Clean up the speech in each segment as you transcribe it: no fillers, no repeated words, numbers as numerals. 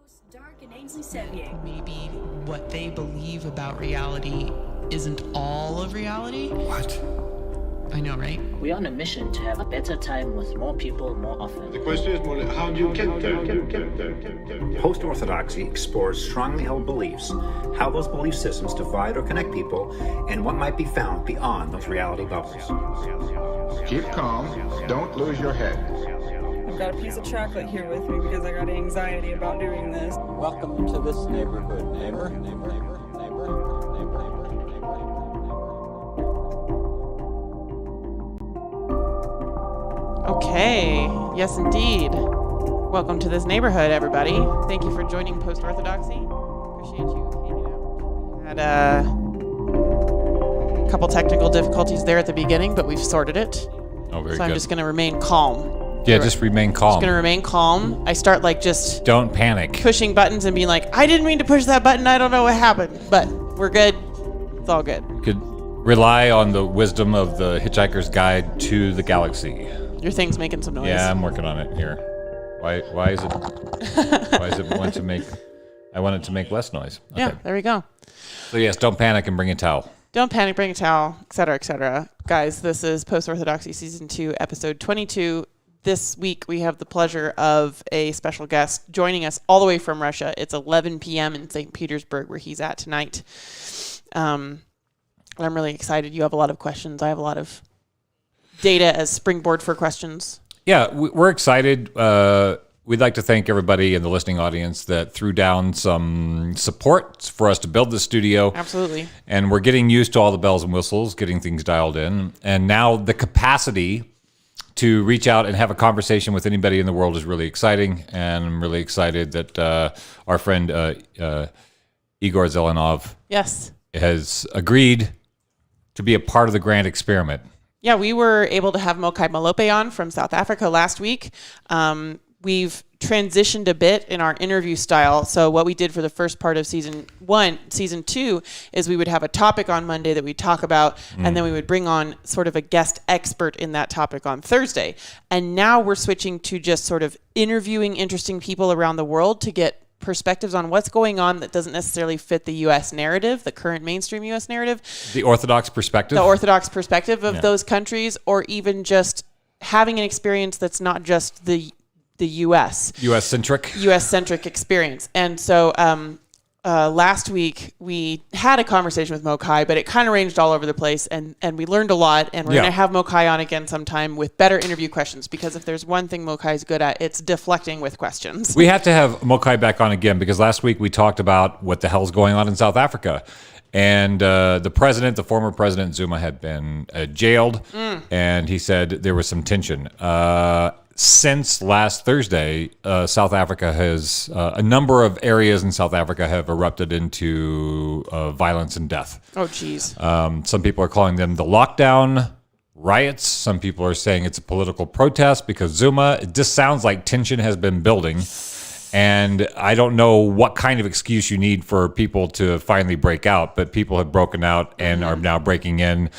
Outpost, Dark and Ainsley Sevier. Maybe what they believe about reality isn't all of reality. What? I know, right? We're on a mission to have a better time with more people more often. The question is more, how do you get there? Post-Orthodoxy explores strongly held beliefs, how those belief systems divide or connect people, and what might be found beyond those reality bubbles. Keep calm. Don't lose your head. I've got a piece of chocolate here with me because I got anxiety about doing this. Welcome to this neighborhood, neighbor. Okay, yes indeed. Welcome to this neighborhood, everybody. Thank you for joining Post-Orthodoxy. Appreciate you hanging out. We had a couple technical difficulties there at the beginning, but we've sorted it. Oh, very so I'm good. just going to remain calm. Yeah, just remain calm. Just going to remain calm. I start just don't panic. Pushing buttons and being like, I didn't mean to push that button. I don't know what happened, but we're good. It's all good. You could rely on the wisdom of the Hitchhiker's Guide to the Galaxy. Your thing's making some noise. Yeah, I'm working on it here. Why is it I want it to make less noise. Okay. Yeah, there we go. So yes, don't panic and bring a towel. Don't panic, bring a towel, etc., etc. Guys, this is Post-Orthodoxy Season 2, Episode 22. This week, we have the pleasure of a special guest joining us all the way from Russia. It's 11 p.m. in St. Petersburg, where he's at tonight. I'm really excited. You have a lot of questions. I have a lot of data as springboard for questions. Yeah, we're excited. We'd like to thank everybody in the listening audience that threw down some support for us to build the studio. Absolutely. And we're getting used to all the bells and whistles, getting things dialed in. And now the capacity to reach out and have a conversation with anybody in the world is really exciting. And I'm really excited that our friend Igor Zelenov has agreed to be a part of the grand experiment. Yeah, we were able to have Mokai Malope on from South Africa last week. We've transitioned a bit in our interview style. So what we did for the first part of season 2 is we would have a topic on Monday that we'd talk about, and then we would bring on sort of a guest expert in that topic on Thursday. And now we're switching to just sort of interviewing interesting people around the world to get perspectives on what's going on that doesn't necessarily fit the U.S. narrative, the current mainstream U.S. narrative. The Orthodox perspective? The Orthodox perspective of those countries, or even just having an experience that's not just the U.S. U.S.-centric experience. And so last week we had a conversation with Mokai, but it kind of ranged all over the place, and we learned a lot, and we're going to have Mokai on again sometime with better interview questions, because if there's one thing Mokai is good at, it's deflecting with questions. We have to have Mokai back on again, because last week we talked about what the hell's going on in South Africa. And the former president Zuma, had been jailed, and he said there was some tension. Since last Thursday, South Africa has, a number of areas in South Africa have erupted into violence and death. Oh, geez. Some people are calling them the lockdown riots. Some people are saying it's a political protest because Zuma, it just sounds like tension has been building. And I don't know what kind of excuse you need for people to finally break out, but people have broken out and are now breaking in.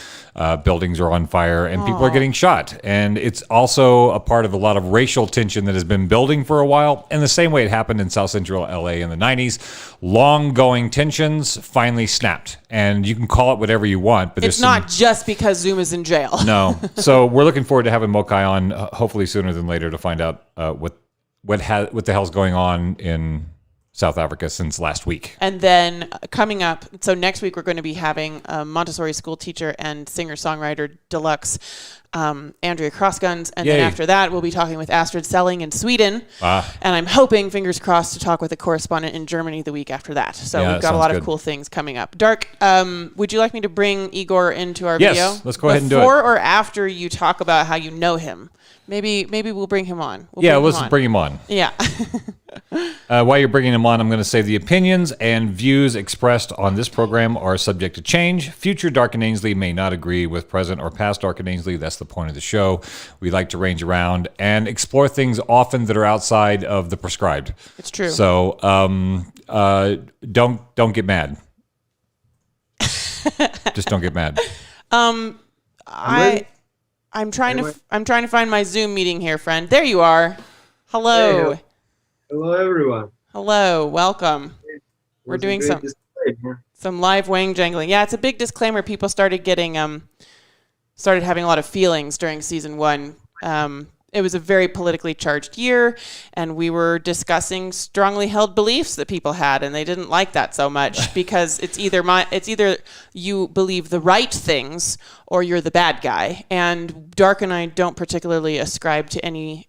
Buildings are on fire and people are getting shot. And it's also a part of a lot of racial tension that has been building for a while. And the same way it happened in South Central LA in the 90s. Long-going tensions finally snapped. And you can call it whatever you want, but it's not just because Zuma's in jail. No. So we're looking forward to having Mokai on, hopefully sooner than later, to find out what the hell's going on in South Africa since last week. And then coming up, so next week we're going to be having a Montessori school teacher and singer-songwriter deluxe, Andrea Crossguns. And then after that, we'll be talking with Astrid Selling in Sweden. And I'm hoping, fingers crossed, to talk with a correspondent in Germany the week after that. So we've got a lot of cool things coming up. Dark, would you like me to bring Igor into our video? Yes, let's go ahead and do it. Before or after you talk about how you know him? Maybe we'll bring him on. Let's bring him on. Yeah. While you're bringing him on, I'm going to say the opinions and views expressed on this program are subject to change. Future Dark and Ainsley may not agree with present or past Dark and Ainsley. That's the point of the show. We like to range around and explore things often that are outside of the prescribed. It's true. So don't get mad. Just don't get mad. I'm trying to find my Zoom meeting here, friend. There you are. Hello. Hey, hello, everyone. Hello, welcome. We're doing some live wang jangling. Yeah, it's a big disclaimer. People started having a lot of feelings during season 1. It was a very politically charged year, and we were discussing strongly held beliefs that people had, and they didn't like that so much because it's either you believe the right things or you're the bad guy. And Dark and I don't particularly ascribe to any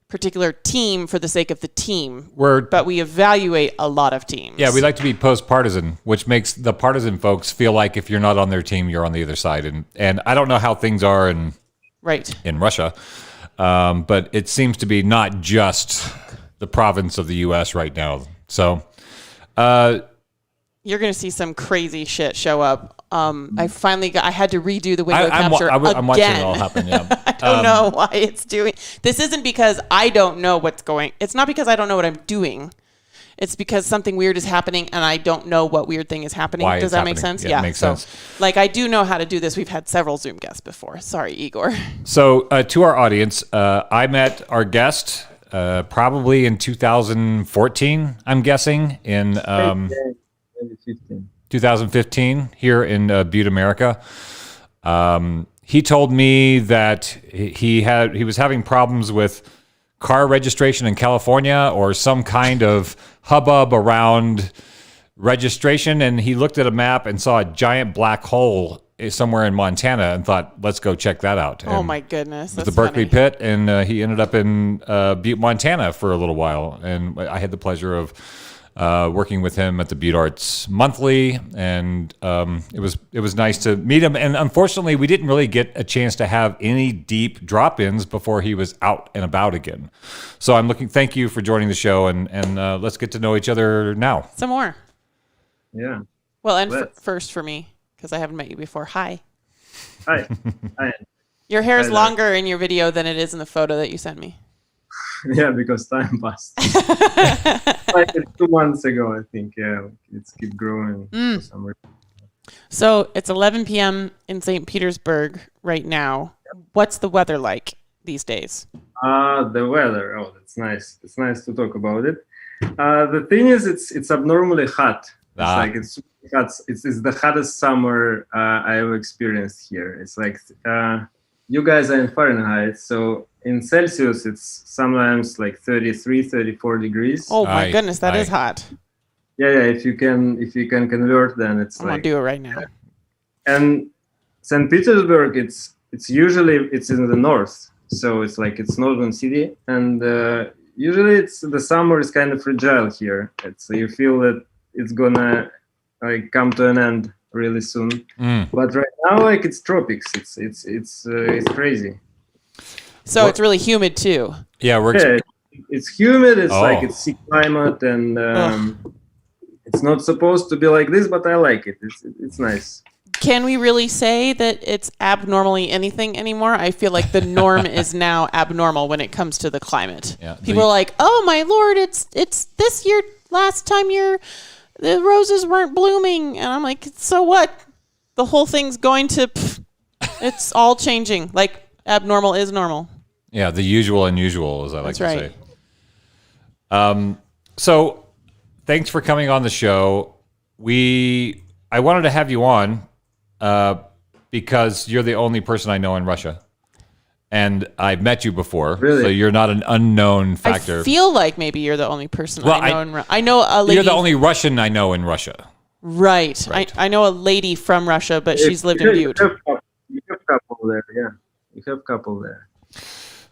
particular team for the sake of the team, but we evaluate a lot of teams. Yeah, we like to be post-partisan, which makes the partisan folks feel like if you're not on their team, you're on the other side. And I don't know how things are in Russia, but it seems to be not just the province of the U.S. right now. So you're going to see some crazy shit show up. I had to redo the window capture again. I'm watching it all happen, yeah. I don't know why it's doing. This isn't because I don't know what's going. It's not because I don't know what I'm doing. It's because something weird is happening and I don't know what weird thing is happening. Does that make sense? Yeah, it makes sense. Like, I do know how to do this. We've had several Zoom guests before. Sorry, Igor. So to our audience, I met our guest probably in 2014, I'm guessing, in 2015 here in Butte, America. He told me that he was having problems with car registration in California or some kind of hubbub around registration, and he looked at a map and saw a giant black hole somewhere in Montana and thought, let's go check that out. Oh my goodness. That's the Berkeley Pit, and he ended up in Butte, Montana for a little while, and I had the pleasure of working with him at the Butte Arts Monthly, and it was nice to meet him. And unfortunately, we didn't really get a chance to have any deep drop-ins before he was out and about again. So thank you for joining the show, and let's get to know each other now. Some more. Yeah. Well, and first for me, because I haven't met you before. Hi. Hi. Hi. Your hair is longer in your video than it is in the photo that you sent me. Yeah, because time passed. Like 2 months ago, I think. Yeah, it's keep growing for some reason. So it's 11 p.m. in St. Petersburg right now. What's the weather like these days? The weather. Oh, that's nice. It's nice to talk about it. The thing is, it's abnormally hot. It's super hot. It's the hottest summer I ever experienced here. It's like you guys are in Fahrenheit, so in Celsius, it's sometimes like 33, 34 degrees. Oh my goodness, that is hot. Yeah. If you can convert, then it's I'm gonna do it right now. And St. Petersburg, it's usually in the north, so it's northern city, and usually the summer is kind of fragile here. You feel that it's gonna come to an end really soon. But right now, it's tropics. It's crazy. So it's really humid too. Yeah, it's humid. It's it's sea climate, and it's not supposed to be like this, but I like it. It's nice. Can we really say that it's abnormally anything anymore? I feel like the norm is now abnormal when it comes to the climate. Yeah, people are like, "Oh my lord, it's this year. Last time the roses weren't blooming," and I'm like, "So what? The whole thing's going to. It's all changing. Like abnormal is normal." Yeah, the usual unusual, as I like to say. So, thanks for coming on the show. I wanted to have you on because you're the only person I know in Russia, and I've met you before, so you're not an unknown factor. I feel like maybe you're the only person I know in Russia. I know a lady. You're the only Russian I know in Russia. Right. I know a lady from Russia, but she's lived in Butte. You have a couple there, yeah. You have a couple there.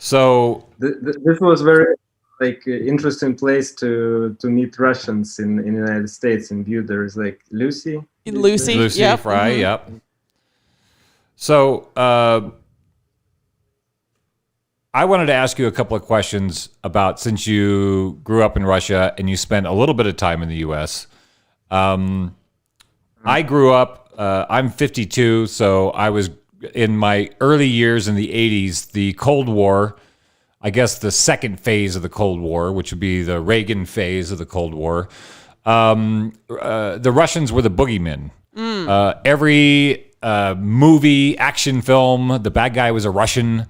So this was very interesting place to meet Russians in the United States. In Butte, there is Lucy yep. Fry, yep. So I wanted to ask you a couple of questions about, since you grew up in Russia and you spent a little bit of time in the U.S. I grew up. I'm 52, so I was in my early years in the 80s, the Cold War, I guess the second phase of the Cold War, which would be the Reagan phase of the Cold War. The Russians were the boogeymen. Every movie, action film, the bad guy was a Russian.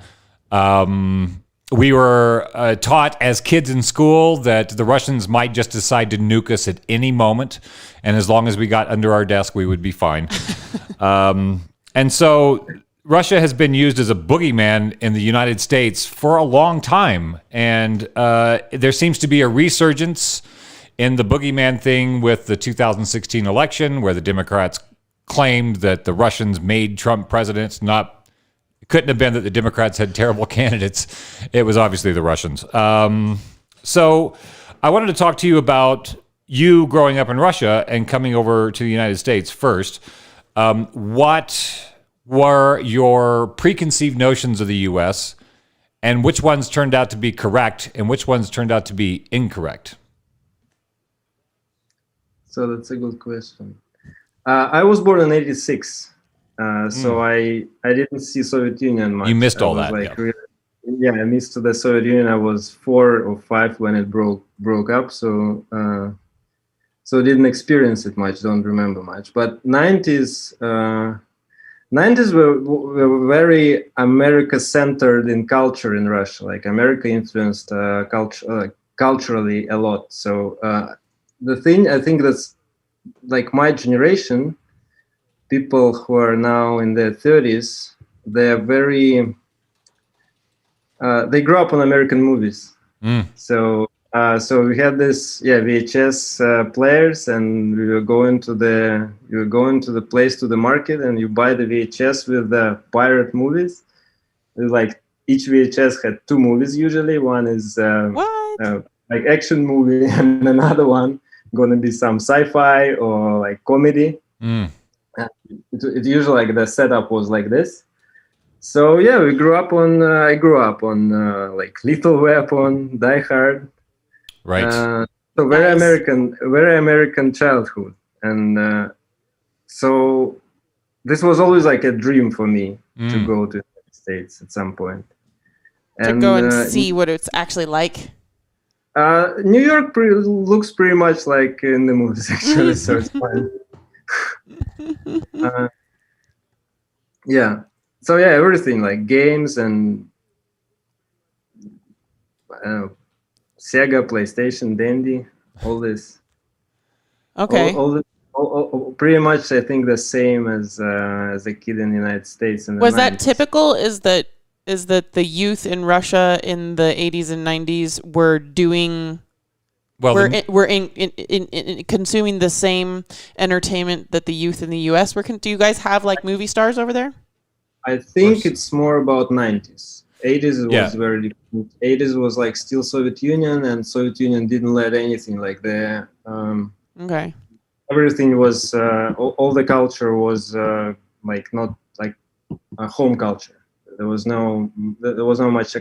we were taught as kids in school that the Russians might just decide to nuke us at any moment, and as long as we got under our desk, we would be fine. And so Russia has been used as a boogeyman in the United States for a long time, and there seems to be a resurgence in the boogeyman thing with the 2016 election, where the Democrats claimed that the Russians made Trump president. It couldn't have been that the Democrats had terrible candidates. It was obviously the Russians. So I wanted to talk to you about you growing up in Russia and coming over to the United States first. What were your preconceived notions of the U.S., and which ones turned out to be correct and which ones turned out to be incorrect? So that's a good question. I was born in '86, so I didn't see Soviet Union much. You missed all that. Yeah, I missed the Soviet Union. I was 4 or 5 when it broke up, so didn't experience it much. Don't remember much. But '90s were very America-centered in culture in Russia. Like America influenced culture culturally a lot. So the thing I think that's like my generation, people who are now in their 30s, they are very they grew up on American movies. So we had this VHS players, and we were going to the place, to the market, and you buy the VHS with the pirate movies. Like each VHS had 2 movies usually. One is like action movie, and another one gonna be some sci-fi or like comedy. It usually like the setup was like this. So yeah, we grew up on. I grew up on like Lethal Weapon, Die Hard. Right. So very American childhood, and so this was always like a dream for me to go to the United States at some point. To go and see what it's actually like. New York looks pretty much like in the movies, actually, so it's fine. Yeah. So yeah, everything like games and Sega, PlayStation, Dandy, all this. Okay. All pretty much, I think the same as a kid in the United States. Was that typical? Is that the youth in Russia in the 80s and 90s were doing? Well, we're in consuming the same entertainment that the youth in the U.S. were. Do you guys have like movie stars over there? I think it's more about 90s. 80s was very different. 80s was like still Soviet Union, and Soviet Union didn't let anything like the okay. Everything was all the culture was like not like a home culture. There was no much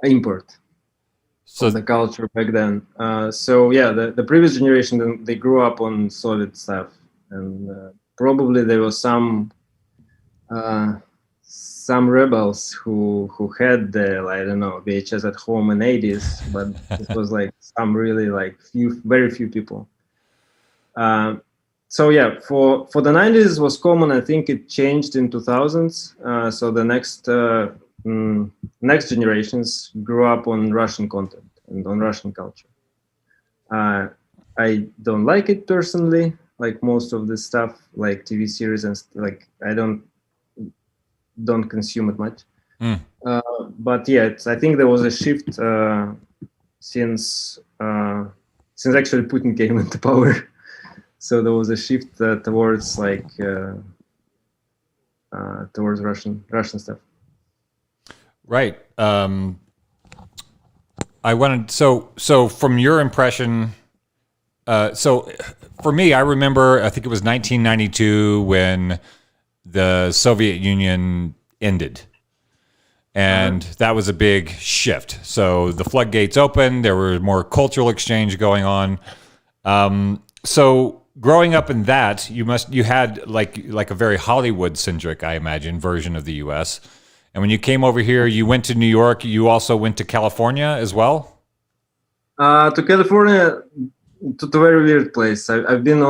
import. So the culture back then. So yeah, the previous generation, they grew up on Soviet stuff, and probably there was some rebels who had the, I don't know, VHS at home in 80s, but it was like some really like very few people. So yeah, for the 90s was common. I think it changed in 2000s. So the next generations grew up on Russian content and on Russian culture. I don't like it personally, like most of the stuff, like TV series and like I don't consume it much. But yeah, I think there was a shift since actually Putin came into power. So there was a shift towards like towards Russian stuff. Right. I wanted so from your impression. So for me, I remember I think it was 1992 when the Soviet Union ended. And that was a big shift. So the floodgates opened. There was more cultural exchange going on. So growing up in that, you had like a very Hollywood-centric, I imagine, version of the U.S. And when you came over here, you went to New York. You also went to California as well? To California, to a very weird place. I've been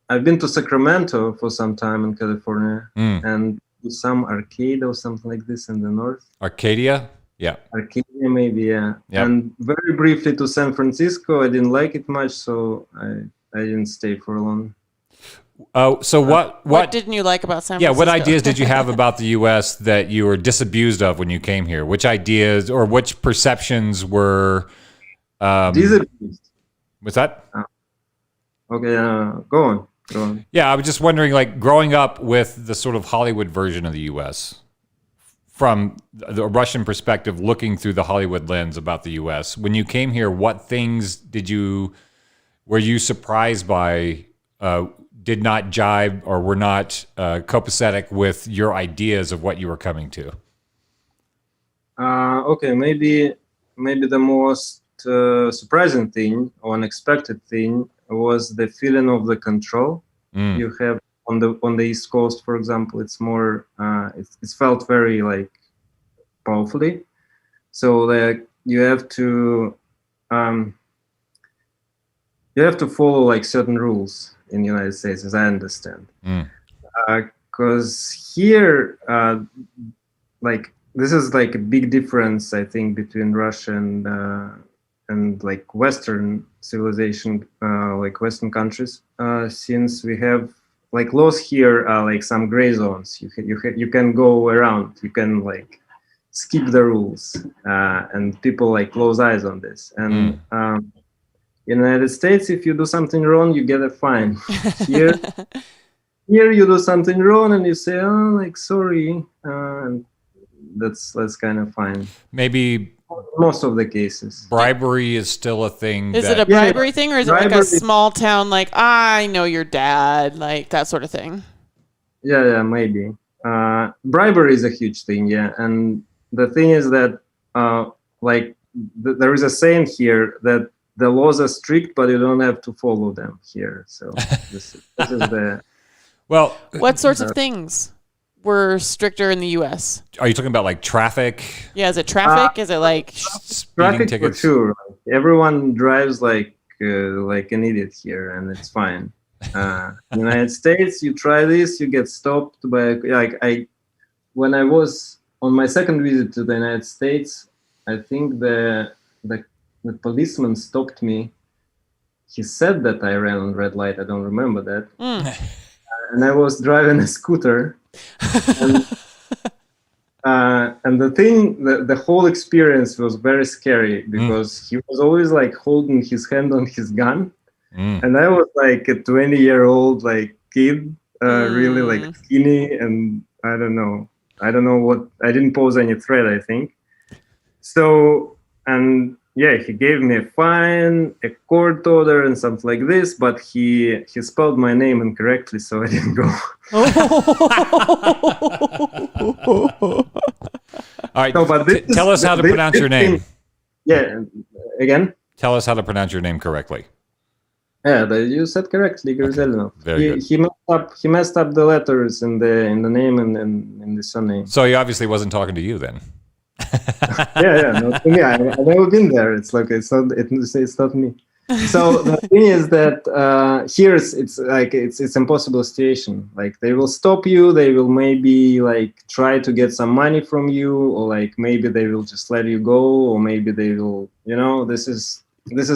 I've been to Sacramento for some time in California, and some arcade or something like this in the north. Arcadia? Yeah. Arcadia, maybe, yeah. Yep. And very briefly to San Francisco. I didn't like it much, so I didn't stay for long. So What didn't you like about San Yeah, Francisco? what ideas did you have about the U.S. that you were disabused of when you came here? Which ideas or which perceptions were Disabused. What's that? Okay, go on. Yeah, I was just wondering, like, growing up with the sort of Hollywood version of the U.S., from the Russian perspective, looking through the Hollywood lens about the U.S., when you came here, what things were you surprised by, did not jibe or were not copacetic with your ideas of what you were coming to? Okay, maybe the most surprising thing or unexpected thing was the feeling of the control you have on the East Coast, for example. It's more it's felt very like powerfully. So like you have to follow like certain rules in the United States, as I understand. Because here, like this is like a big difference, I think, between Russia and like Western civilization, like Western countries, since we have like laws here are like some gray zones. You can go around, you can like skip the rules, and people like close eyes on this. And in the United States, if you do something wrong, you get a fine. Here you do something wrong and you say, oh, like sorry, and that's kind of fine. Maybe most of the cases. Bribery is still a thing. Is it a bribery thing, or is it like a small town, like, I know your dad, like that sort of thing? Yeah, maybe. Bribery is a huge thing, yeah. And the thing is that, there is a saying here that the laws are strict, but you don't have to follow them here. So this is the... Well, what sorts of things were stricter in the U.S.? Are you talking about like traffic? Yeah, is it traffic? Is it like traffic tickets? For sure. Everyone drives like an idiot here, and it's fine. In the United States, you try this, you get stopped by when I was on my second visit to the United States, I think the policeman stopped me. He said that I ran on red light. I don't remember that. And I was driving a scooter. And the whole experience was very scary because he was always like holding his hand on his gun. And I was like a 20-year-old like kid, really like skinny, and I don't know what, I didn't pose any threat, I think. So, and yeah, he gave me a fine, a court order, and something like this, but he spelled my name incorrectly, so I didn't go. All right, no, but tell us how to pronounce your name. Yeah, again? Tell us how to pronounce your name correctly. Yeah, you said correctly, Igor Zelenov. Very good. He messed up the letters in the name and in the surname. So he obviously wasn't talking to you then. yeah, not to me. I've never been there. It's like it's not me. So the thing is that here it's impossible situation. Like they will stop you. They will maybe like try to get some money from you, or like maybe they will just let you go, or maybe they will. This is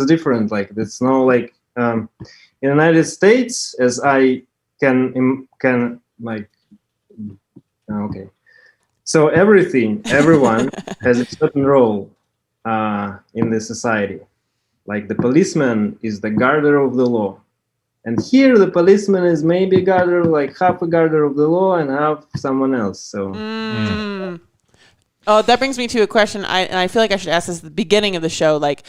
different. Like it's no like in the United States, as I can like okay. So everyone has a certain role in the society. Like the policeman is the guarder of the law. And here the policeman is maybe like half a guarder of the law and half someone else. So. Oh, that brings me to a question. I feel like I should ask this at the beginning of the show. Like,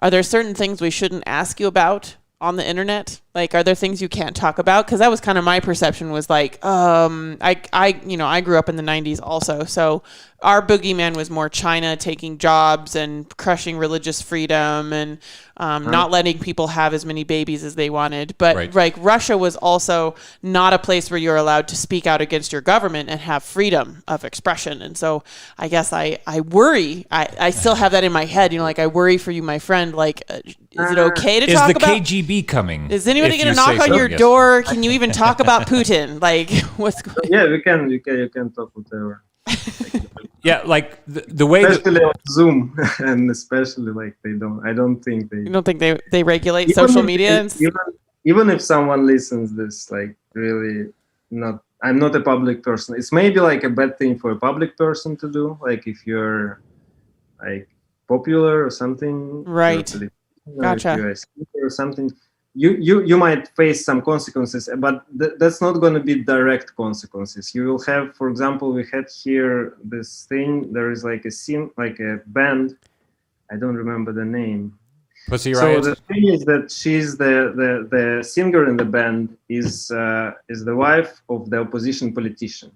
are there certain things we shouldn't ask you about on the internet? Like, are there things you can't talk about? Because that was kind of my perception, was like, I grew up in the 90s also. So our boogeyman was more China taking jobs and crushing religious freedom and not letting people have as many babies as they wanted. But like Russia was also not a place where you're allowed to speak out against your government and have freedom of expression. And so I guess I worry. I still have that in my head. Like I worry for you, my friend. Like, is it okay to talk about? Is the KGB coming? Is anybody going to knock on your door? Can you even talk about Putin? Like, what's going on? Yeah, you can talk whatever. Yeah, like the way that, especially on Zoom, and especially like they don't. I don't think they. You don't think they regulate Even social if- media? And even if someone listens this, like really not. I'm not a public person. It's maybe like a bad thing for a public person to do. Like if you're like popular or something, Right. Gotcha. If you're a speaker or something, you might face some consequences, but that's not going to be direct consequences. You will have, for example, we had here this thing. There is like a scene, like a band. I don't remember the name. Pussy So Riot. the thing is that she's the singer in the band is the wife of the opposition politician.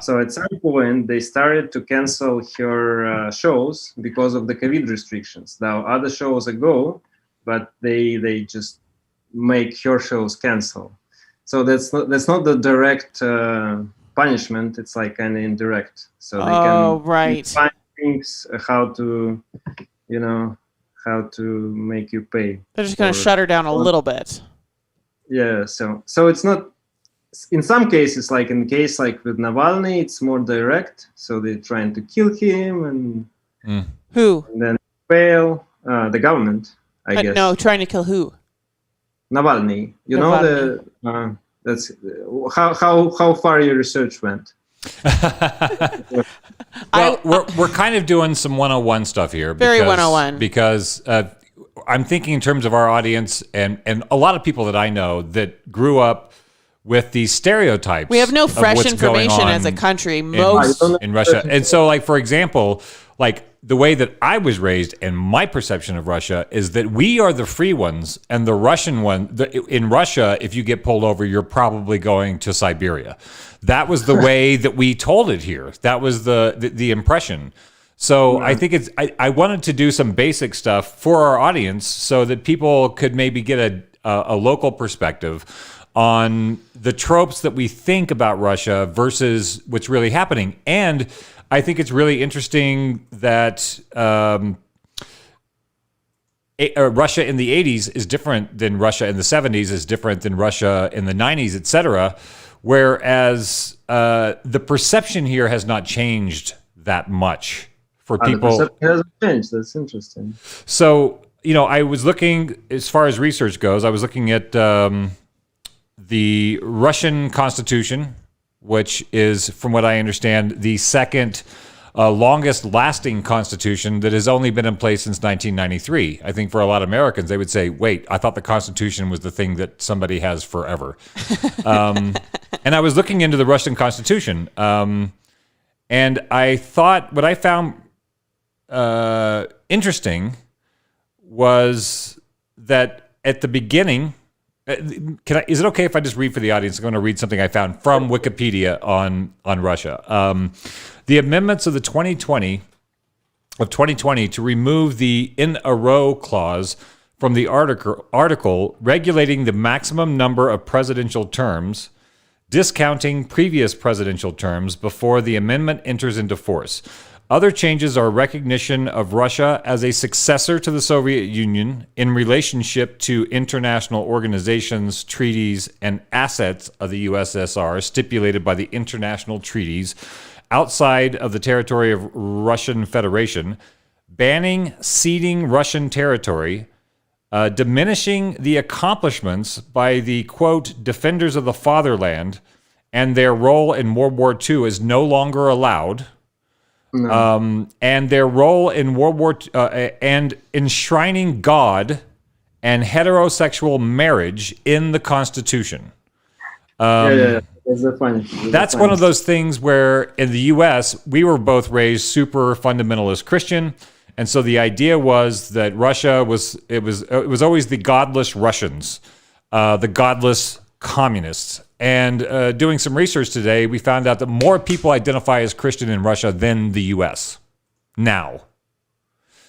So at some point they started to cancel her shows because of the COVID restrictions. Now other shows go, but they just make her shows cancel. So that's not the direct punishment. It's like kind of indirect. So they can find things how to, how to make you pay. They're just going to shut her down a little bit. Yeah, so it's not. In some cases, like in the case like with Navalny, it's more direct. So they're trying to kill him, and Who? And then fail the government. I guess. No, trying to kill who? Navalny. You Navalny. know that's how far your research went. Well, we're kind of doing some 101 stuff here. Very 101. Because I'm thinking in terms of our audience and a lot of people that I know that grew up with these stereotypes. We have no of fresh what's going information on as a country. in Russia. And so, like, for example, like the way that I was raised and my perception of Russia is that we are the free ones, and the Russian one, in Russia, if you get pulled over, you're probably going to Siberia. That was the way that we told it here. That was the impression. So I think I wanted to do some basic stuff for our audience so that people could maybe get a local perspective on the tropes that we think about Russia versus what's really happening. And I think it's really interesting that Russia in the 80s is different than Russia in the 70s, is different than Russia in the 90s, etc. Whereas the perception here has not changed that much for people. The perception hasn't changed. That's interesting. So, I was looking, as far as research goes, I was looking at the Russian Constitution, which is, from what I understand, the second longest lasting constitution that has only been in place since 1993. I think for a lot of Americans, they would say, wait, I thought the Constitution was the thing that somebody has forever. And I was looking into the Russian Constitution, and I thought what I found interesting was that at the beginning, is it okay if I just read for the audience? I'm going to read something I found from Wikipedia on Russia. The amendments of the 2020 to remove the in a row clause from the article regulating the maximum number of presidential terms, discounting previous presidential terms before the amendment enters into force. Other changes are recognition of Russia as a successor to the Soviet Union in relationship to international organizations, treaties, and assets of the USSR stipulated by the international treaties outside of the territory of Russian Federation, banning ceding Russian territory, diminishing the accomplishments by the, quote, defenders of the fatherland, and their role in World War II is no longer allowed. And their role in World War and enshrining God and heterosexual marriage in the Constitution. That's one of those things where in the U.S. we were both raised super fundamentalist Christian, and so the idea was that Russia was always the godless Russians, the godless communists. And doing some research today, we found out that more people identify as Christian in Russia than the U.S. now.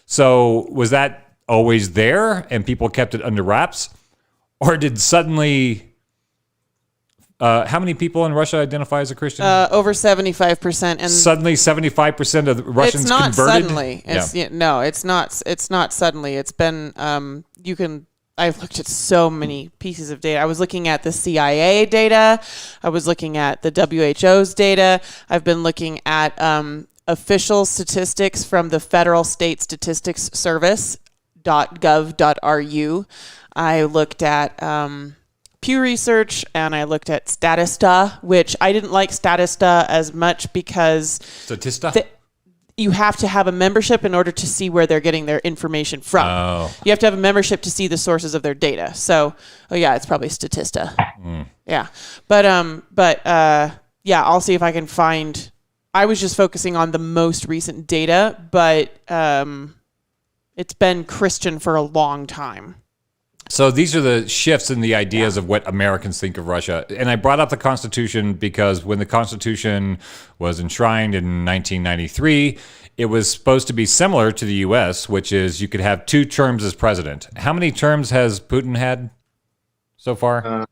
So was that always there and people kept it under wraps? Or did suddenly, how many people in Russia identify as a Christian? Over 75%. And suddenly 75% of the Russians it's not converted? Suddenly. It's, no, it's not suddenly. It's been, you can I've looked at so many pieces of data. I was looking at the CIA data. I was looking at the WHO's data. I've been looking at official statistics from the Federal State Statistics Service, .gov.ru. I looked at Pew Research, and I looked at Statista, which I didn't like Statista as much because Statista? You have to have a membership in order to see where they're getting their information from. Oh. You have to have a membership to see the sources of their data. So, it's probably Statista. Yeah. But I'll see if I can find. I was just focusing on the most recent data, but it's been Christian for a long time. So these are the shifts in the ideas of what Americans think of Russia. And I brought up the Constitution because when the Constitution was enshrined in 1993, it was supposed to be similar to the U.S., which is you could have 2 terms as president. How many terms has Putin had so far?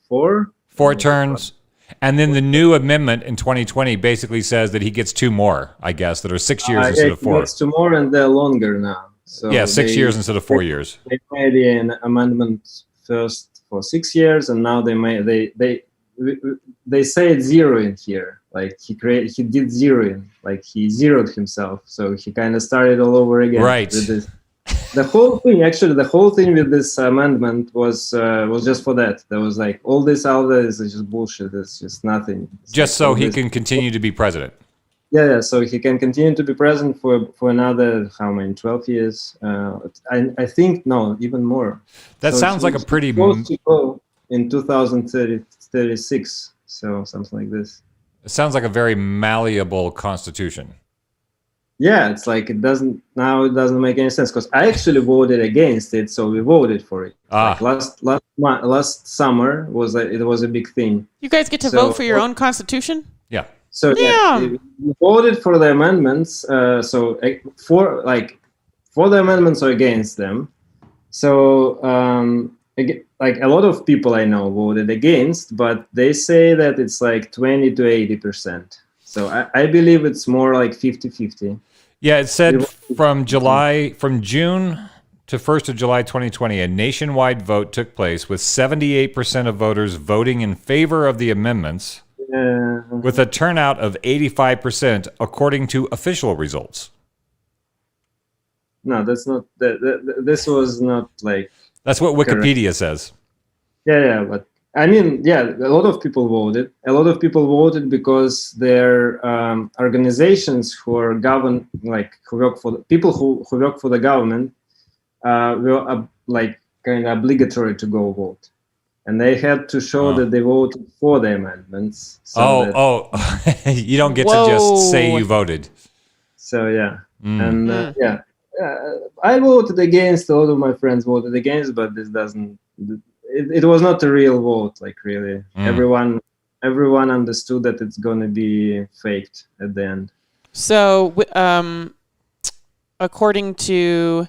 4. 4 terms. And then the new amendment in 2020 basically says that he gets 2 more, I guess, that are 6 years instead of 4. He gets 2 more, and they're longer now. So 6 years instead of 4 years. They made an amendment first for 6 years, and now they say it's 0 in here. Like he did 0 like he zeroed himself. So he kind of started all over again. Right. With this. The whole thing with this amendment was just for that. There was like all this out there is just bullshit. It's just nothing. It's just like so he can continue to be president. Yeah, so he can continue to be president for another, 12 years? I think, no, even more. That so sounds like a pretty... supposed to go in 2036, so something like this. It sounds like a very malleable constitution. Yeah, it's like it doesn't make any sense, because I actually voted against it, so we voted for it. Like last summer, it was a big thing. You guys get to vote for your own constitution? Yeah. So we voted for the amendments. For the amendments or against them. So like a lot of people I know voted against, but they say that it's like 20 to 80%. So I believe it's more like 50-50. Yeah, it said from June to 1st of July 2020, a nationwide vote took place with 78% of voters voting in favor of the amendments. With a turnout of 85%, according to official results. No, that's not. This was not like. That's what Wikipedia says. Yeah, but I mean, a lot of people voted. A lot of people voted because their organizations who are governed, like who work for who work for the government, were like kind of obligatory to go vote. And they had to show that they voted for the amendments. So you don't get to just say you voted. So and I voted against. A lot of my friends voted against, but this doesn't. It was not a real vote. Like really, everyone understood that it's going to be faked at the end. So, according to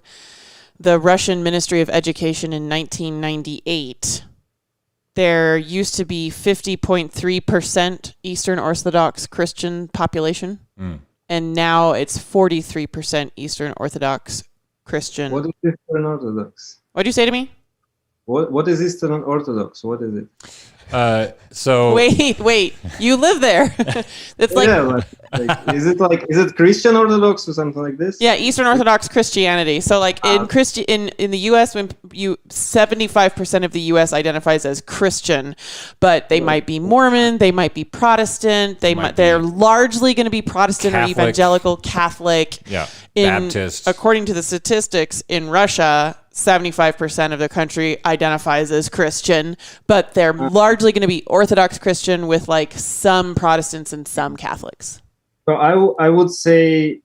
the Russian Ministry of Education in 1998. There used to be 50.3% Eastern Orthodox Christian population, and now it's 43% Eastern Orthodox Christian. What is Eastern Orthodox? What did you say to me? What is Eastern Orthodox? What is it? So wait, you live there. It's like, is it Christian Orthodox or something like this? Yeah, Eastern Orthodox Christianity. So like in the US, when 75% of the US identifies as Christian, but they might be Mormon, they might be Protestant, they're largely going to be Protestant Catholic. or evangelical Catholic. Yeah. Baptist. According to the statistics in Russia, 75% of the country identifies as Christian, but they're largely going to be Orthodox Christian with like some Protestants and some Catholics. So I would say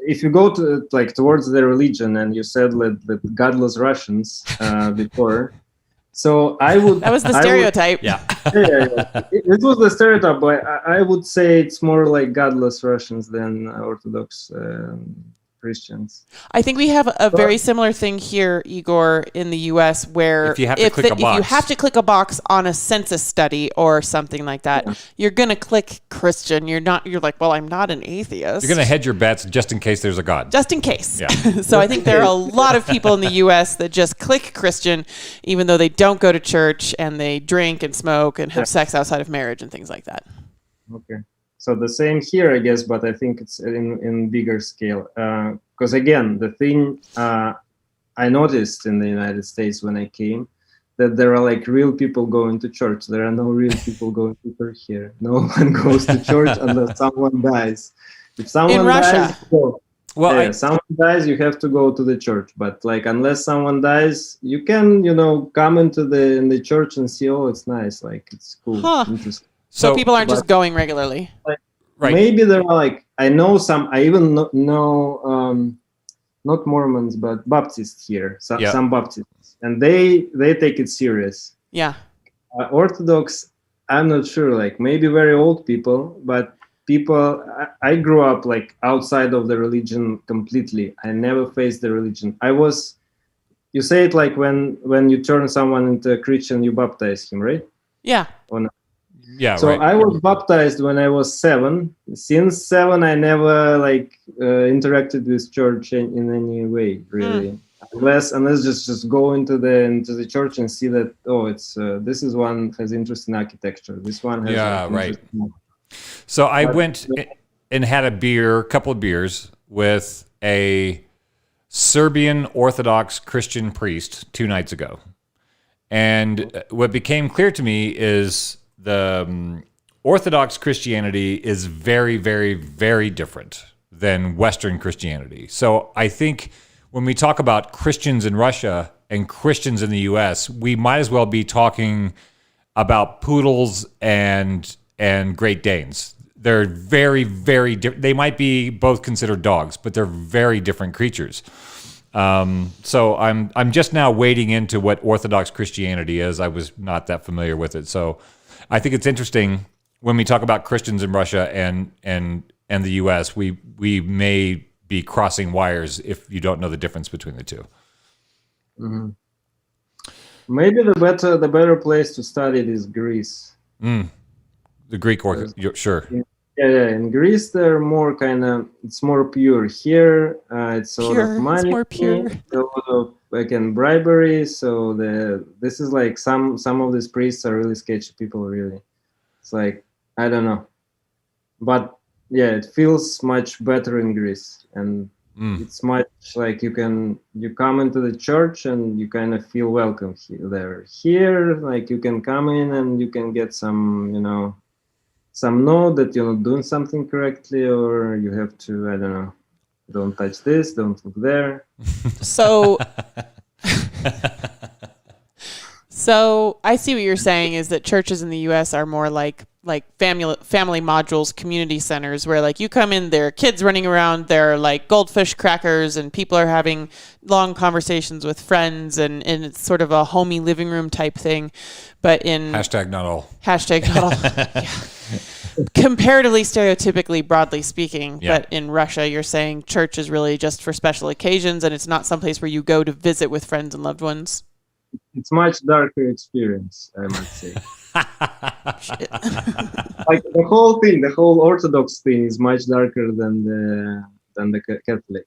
if you go to towards the religion, and you said the godless Russians before, so I would. That was the stereotype. Yeah. It was the stereotype, but I would say it's more like godless Russians than Orthodox Christians. I think we have a very similar thing here, Igor, in the U.S., where If you have to click a box. if you have to click a box on a census study or something like that, you're gonna click Christian. You're like, well, I'm not an atheist. You're going to hedge your bets just in case there's a God. Just in case. Yeah. So I think there are a lot of people in the U.S. that just click Christian, even though they don't go to church and they drink and smoke and have sex outside of marriage and things like that. Okay. So the same here, I guess, but I think it's in bigger scale. Because again, the thing I noticed in the United States when I came, that there are like real people going to church. There are no real people going to church here. No one goes to church unless someone dies. If someone In dies, Russia. someone dies, you have to go to the church. But like, unless someone dies, you can, come into the church and see. Oh, it's nice. Like, it's cool, interesting. So people aren't just going regularly. Right. Maybe there are like, I know some. I even know not Mormons but Baptists here. Some Baptists, and they take it serious. Yeah. Orthodox, I'm not sure. Like maybe very old people, but people. I grew up like outside of the religion completely. I never faced the religion. You say it like when you turn someone into a Christian, you baptize him, right? Yeah. Yeah. So right. I was baptized when I was 7. Since 7, I never interacted with church in any way, really. Unless just go into the church and see that it's this is one has interesting architecture. This one has right. So I went and had a couple of beers with a Serbian Orthodox Christian priest 2 nights ago, and what became clear to me is the Orthodox Christianity is very, very, very different than Western Christianity. So I think when we talk about Christians in Russia and Christians in the U.S., we might as well be talking about poodles and Great Danes. They're very, very different. They might be both considered dogs, but they're very different creatures. So I'm just now wading into what Orthodox Christianity is. I was not that familiar with it. So I think it's interesting when we talk about Christians in Russia and the U.S., we may be crossing wires if you don't know the difference between the two. Mm-hmm. Maybe the better place to study it is Greece. The Greek sure. Yeah. In Greece, they're more it's more pure. Here, it's a lot of money. It's more pure. A lot of bribery. So this is like some of these priests are really sketchy people. Really, it's like I don't know, but yeah, it feels much better in Greece, and it's much like you come into the church and you kind of feel welcome there. Here, like you can come in and you can get some note that you're not doing something correctly, or you have to, I don't know, don't touch this, don't look there. So I see what you're saying is that churches in the U.S. are more like family modules, community centers, where like you come in, there are kids running around, there are like goldfish crackers, and people are having long conversations with friends, and it's sort of a homey living room type thing. But in hashtag not all. Yeah. Comparatively, stereotypically, broadly speaking, Yeah. But in Russia, you're saying church is really just for special occasions, and it's not someplace where you go to visit with friends and loved ones. It's much darker experience, I must say. Like the whole Orthodox thing is much darker than the Catholic.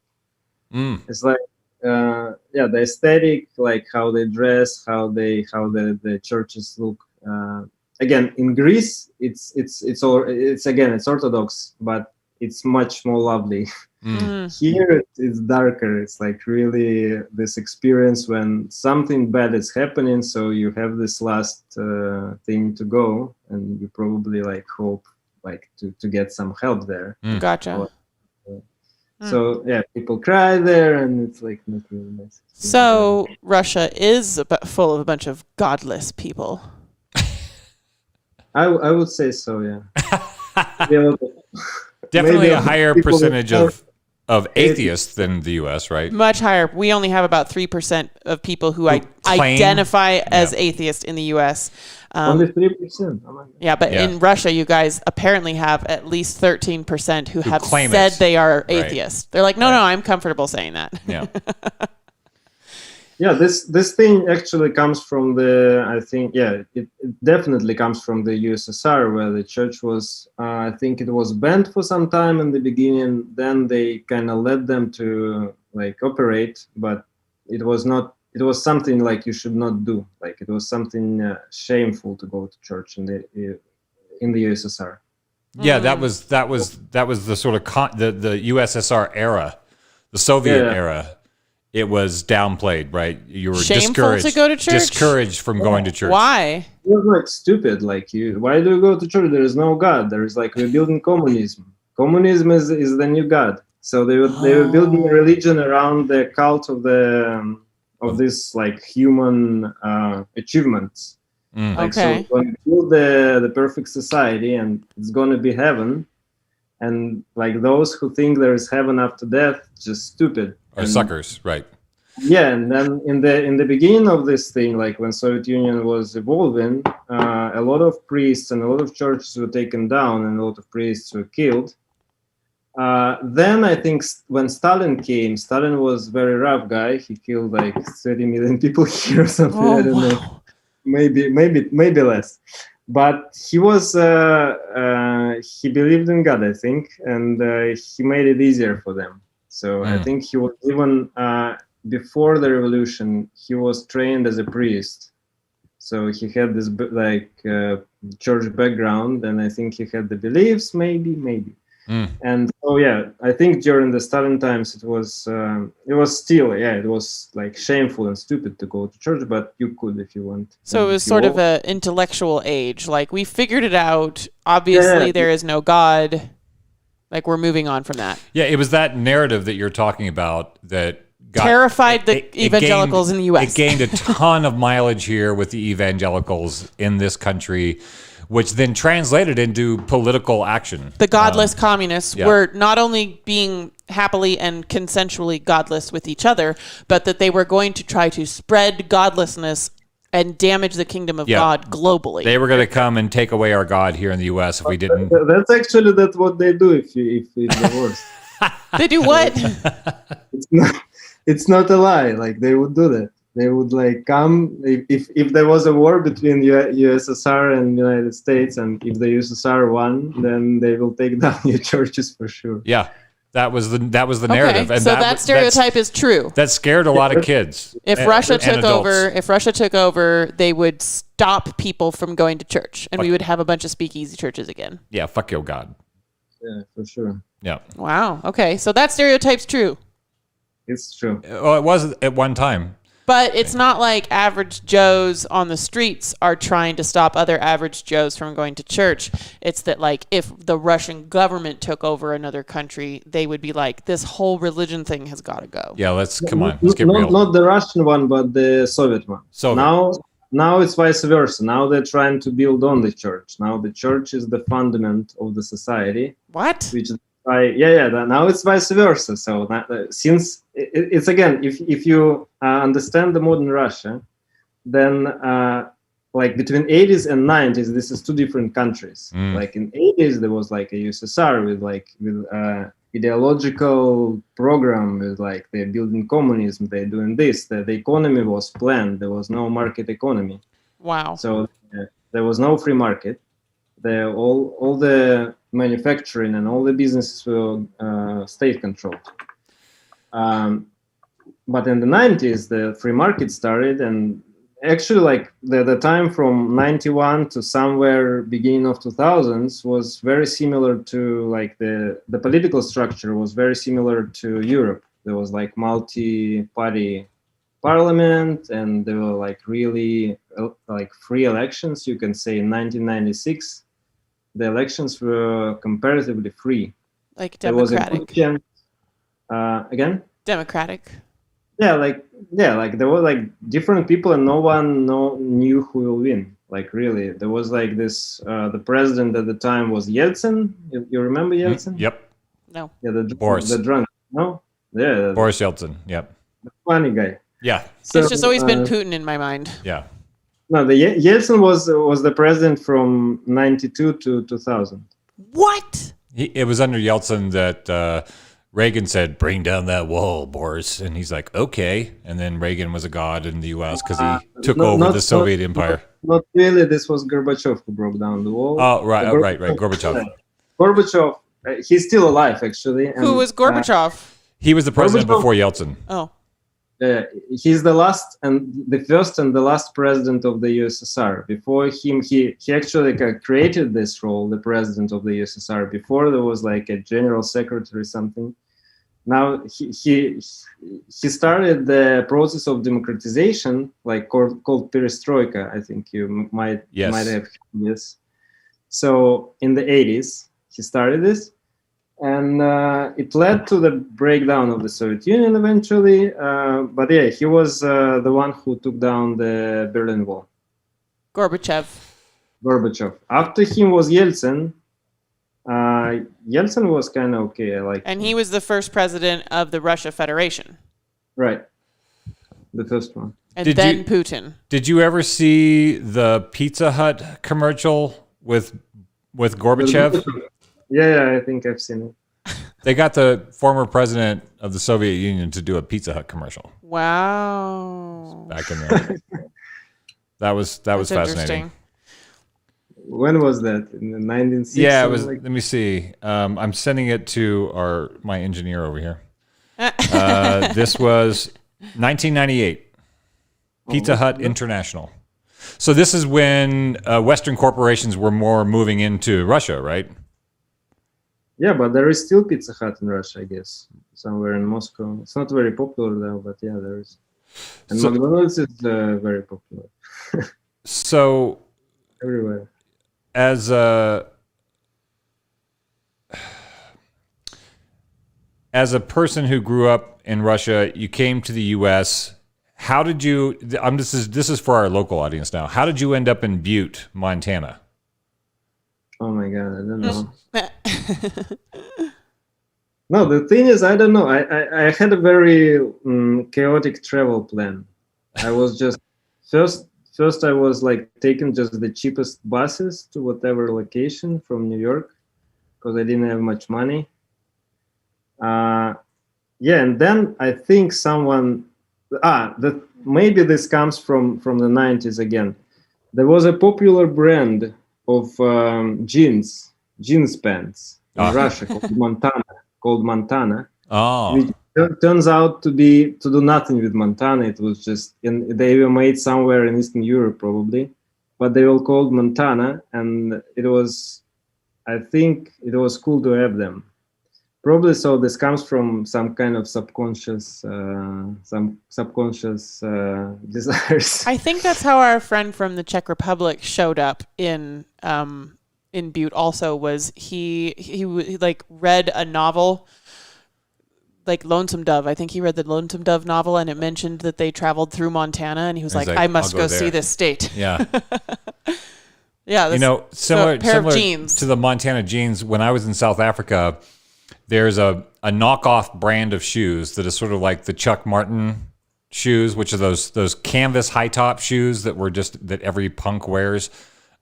It's like the aesthetic, like how they dress, how the churches look. Again, in Greece, it's Orthodox, but it's much more lovely. Here it's darker. It's like really this experience when something bad is happening, so you have this last thing to go, and you probably like hope like to get some help there. Gotcha. So yeah, people cry there, and it's like not really nice. So Russia is full of a bunch of godless people. I would say so, yeah. Definitely a higher percentage of of atheists than the U.S., right? Much higher. We only have about 3% of people who claim- identify as atheist in the U.S. Only 3%. Oh my God. Yeah, but in Russia, you guys apparently have at least 13% who have claim said it. they are Right. atheists. They're like, no, I'm comfortable saying that. Yeah. Yeah, this thing actually comes from it definitely comes from the USSR, where the church was, I think it was banned for some time in the beginning. Then they kind of let them to like operate, but it was something like you should not do. Like it was something shameful to go to church in the USSR. Yeah, that was the sort of the USSR era, the Soviet era. It was downplayed, right? You were Shameful to go to church? discouraged from going to church. Why? It was like stupid. Like why do you go to church? There is no God. There is like we're building communism. Communism is the new God. So they were building a religion around the cult of this like human achievements. Like so we're going to build the perfect society and it's going to be heaven. And like those who think there is heaven after death, just stupid. Or suckers, right? Yeah, and then in the beginning of this thing, like when Soviet Union was evolving, a lot of priests and a lot of churches were taken down, and a lot of priests were killed. Then I think when Stalin came, Stalin was a very rough guy. He killed like 30 million people here or something. I don't know, maybe less. But he was he believed in God, I think, and he made it easier for them. So I think he was even before the revolution, he was trained as a priest. So he had this like church background, and I think he had the beliefs, maybe. And so I think during the Stalin times, it was still it was like shameful and stupid to go to church, but you could if you want. So it was sort of an intellectual age. Like we figured it out. Obviously, there is no God. Like we're moving on from that. Yeah, it was that narrative that you're talking about that terrified the evangelicals in the U.S. It gained a ton of mileage here with the evangelicals in this country, which then translated into political action. The godless communists were not only being happily and consensually godless with each other, but that they were going to try to spread godlessness and damage the kingdom of God globally. They were going to come and take away our God here in the U.S. if we didn't. That's actually what they do if it's divorce. They do what? It's not a lie. Like they would do that. They would like come if there was a war between USSR and United States, and if the USSR won, then they will take down your churches for sure. Yeah. That was the narrative. Okay, so that stereotype is true. That scared a lot of kids. If Russia took over, they would stop people from going to church, and we would have a bunch of speakeasy churches again. Yeah, fuck your God. Yeah, for sure. Yeah. Wow. Okay, so that stereotype's true. It's true. Well, it was at one time. But it's not like average Joes on the streets are trying to stop other average Joes from going to church. It's that, like, if the Russian government took over another country, they would be like, this whole religion thing has got to go. Yeah, let's get real. Not the Russian one, but the Soviet one. Now it's vice versa. Now they're trying to build on the church. Now the church is the fundament of the society. What? Which is now it's vice versa. So since it's again, if you understand the modern Russia, then like between 80s and 90s, this is two different countries. Like in 80s, there was like a USSR with ideological program with like they're building communism, they're doing this. The economy was planned. There was no market economy. Wow. So there was no free market. All the manufacturing and all the businesses were state controlled. But in the 90s, the free market started, and actually like the time from 91 to somewhere beginning of 2000s was very similar to like the political structure was very similar to Europe. There was like multi-party parliament, and there were like really like free elections. You can say in 1996, the elections were comparatively free. Like democratic. Again? Democratic. Like there were like different people, and no one knew who will win. Like really, there was like this. The president at the time was Yeltsin. You remember Yeltsin? Yep. No. Yeah, the Boris. the drunk. No, yeah, Boris Yeltsin. Yep. funny guy. Yeah. So, It's just always been Putin in my mind. Yeah. No, the Yeltsin was the president from 92 to 2000. What? It was under Yeltsin that Reagan said, "Bring down that wall, Boris," and he's like, "Okay." And then Reagan was a god in the U.S. because he took over the Soviet Empire. Not really. This was Gorbachev who broke down the wall. Oh, right, Gorbachev. Gorbachev, he's still alive actually. And, Who was Gorbachev? He was the president Gorbachev- before Yeltsin. Oh. He's the first and the last president of the USSR. Before him, he actually created this role, the president of the USSR. Before there was like a general secretary or something. Now he started the process of democratization, like called perestroika. I think you might have heard this. So in the 80s, he started this. And it led to the breakdown of the Soviet Union eventually. But yeah, he was the one who took down the Berlin Wall. Gorbachev. After him was Yeltsin. Yeltsin was kind of okay. I like. And he was the first president of the Russia Federation. Right. The first one. And then Putin. Did you ever see the Pizza Hut commercial with Gorbachev? Yeah, I think I've seen it. They got the former president of the Soviet Union to do a Pizza Hut commercial. Wow. Back in there. That was fascinating. When was that? In the 1960s? Yeah, it was. Let me see. I'm sending it to my engineer over here. This was 1998. Pizza Hut International. So this is when Western corporations were more moving into Russia, right? Yeah, but there is still Pizza Hut in Russia, I guess, somewhere in Moscow. It's not very popular though, but yeah, there is. And McDonald's is very popular. So everywhere. As a person who grew up in Russia, you came to the U.S. How did you? This is for our local audience now. How did you end up in Butte, Montana? Oh my God, I don't know. No, the thing is, I don't know. I had a very chaotic travel plan. I was just first I was like taking just the cheapest buses to whatever location from New York because I didn't have much money. Yeah, and then I think someone maybe this comes from the 90s again. There was a popular brand of jeans pants in Russia called Montana. Oh. Which turns out to do nothing with Montana. It was just they were made somewhere in Eastern Europe probably, but they were called Montana, and I think it was cool to have them. Probably so. This comes from some kind of subconscious desires. I think that's how our friend from the Czech Republic showed up in Butte. Also, was he like read a novel, like Lonesome Dove. I think he read the Lonesome Dove novel, and it mentioned that they traveled through Montana, and he was like, "I must go see this state." Yeah. Yeah. Similar of jeans to the Montana jeans. When I was in South Africa, there's a knockoff brand of shoes that is sort of like the Chuck Martin shoes, which are those canvas high top shoes that every punk wears.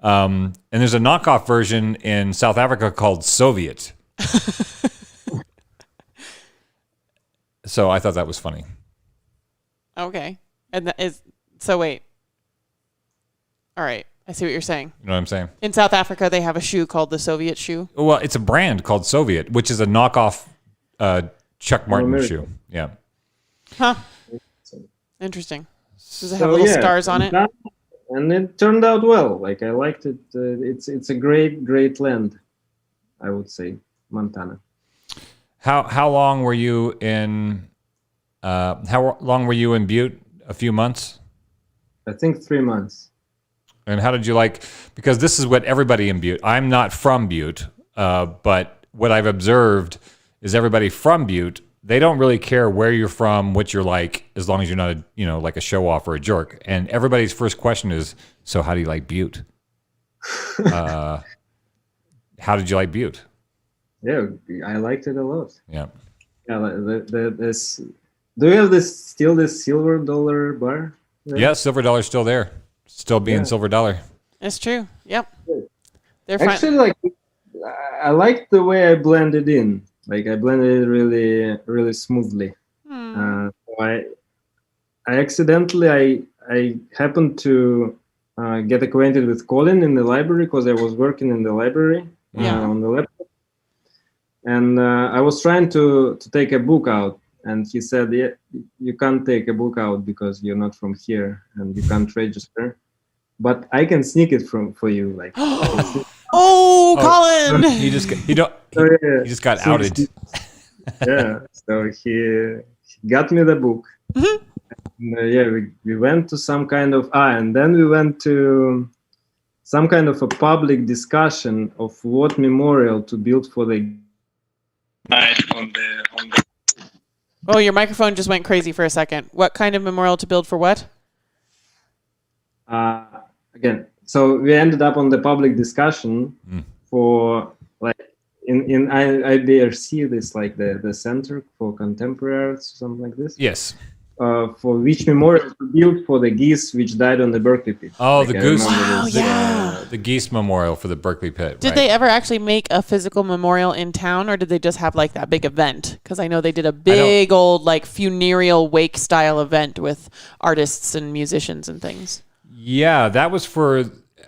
And there's a knockoff version in South Africa called Soviet. So I thought that was funny. Okay. And that is so. Wait. All right. I see what you're saying. You know what I'm saying? In South Africa, they have a shoe called the Soviet shoe. Well, it's a brand called Soviet, which is a knockoff Chuck Martin shoe. Yeah. Huh. Interesting. Does it have little stars on it? And it turned out well. Like I liked it. It's a great land, I would say, Montana. How long were you in? How long were you in Butte? A few months. I think 3 months. And how did you like? Because this is what everybody in Butte. I'm not from Butte, but what I've observed is everybody from Butte. They don't really care where you're from, what you're like, as long as you're not, like a show off or a jerk. And everybody's first question is, "So how do you like Butte?" How did you like Butte? Yeah, I liked it a lot. Yeah. Yeah, this. Do you have this silver dollar bar? There? Yeah, silver dollar's still there. Still being silver dollar. It's true. Yep. They're Actually, like, I like the way I blended in. Like, I blended it really, really smoothly. So I accidentally I happened to get acquainted with Colin in the library because I was working in the library on the laptop, and I was trying to take a book out, and he said, "Yeah, you can't take a book out because you're not from here and you can't register, but I can sneak it for you." Like, Colin! He just got outed. Yeah, so he got me the book. We went to some kind of and then we went to some kind of a public discussion of what memorial to build for the on the Oh, your microphone just went crazy for a second. What kind of memorial to build for what? Again, so we ended up on the public discussion for like in IBRC, this like the Center for Contemporary Arts, something like this. Yes. For which memorial to build for the geese which died on the Berkeley pit. Oh, like, the goose. Wow, the geese memorial for the Berkeley pit. Did they ever actually make a physical memorial in town, or did they just have like that big event? Because I know they did a big old like funereal wake style event with artists and musicians and things. Yeah,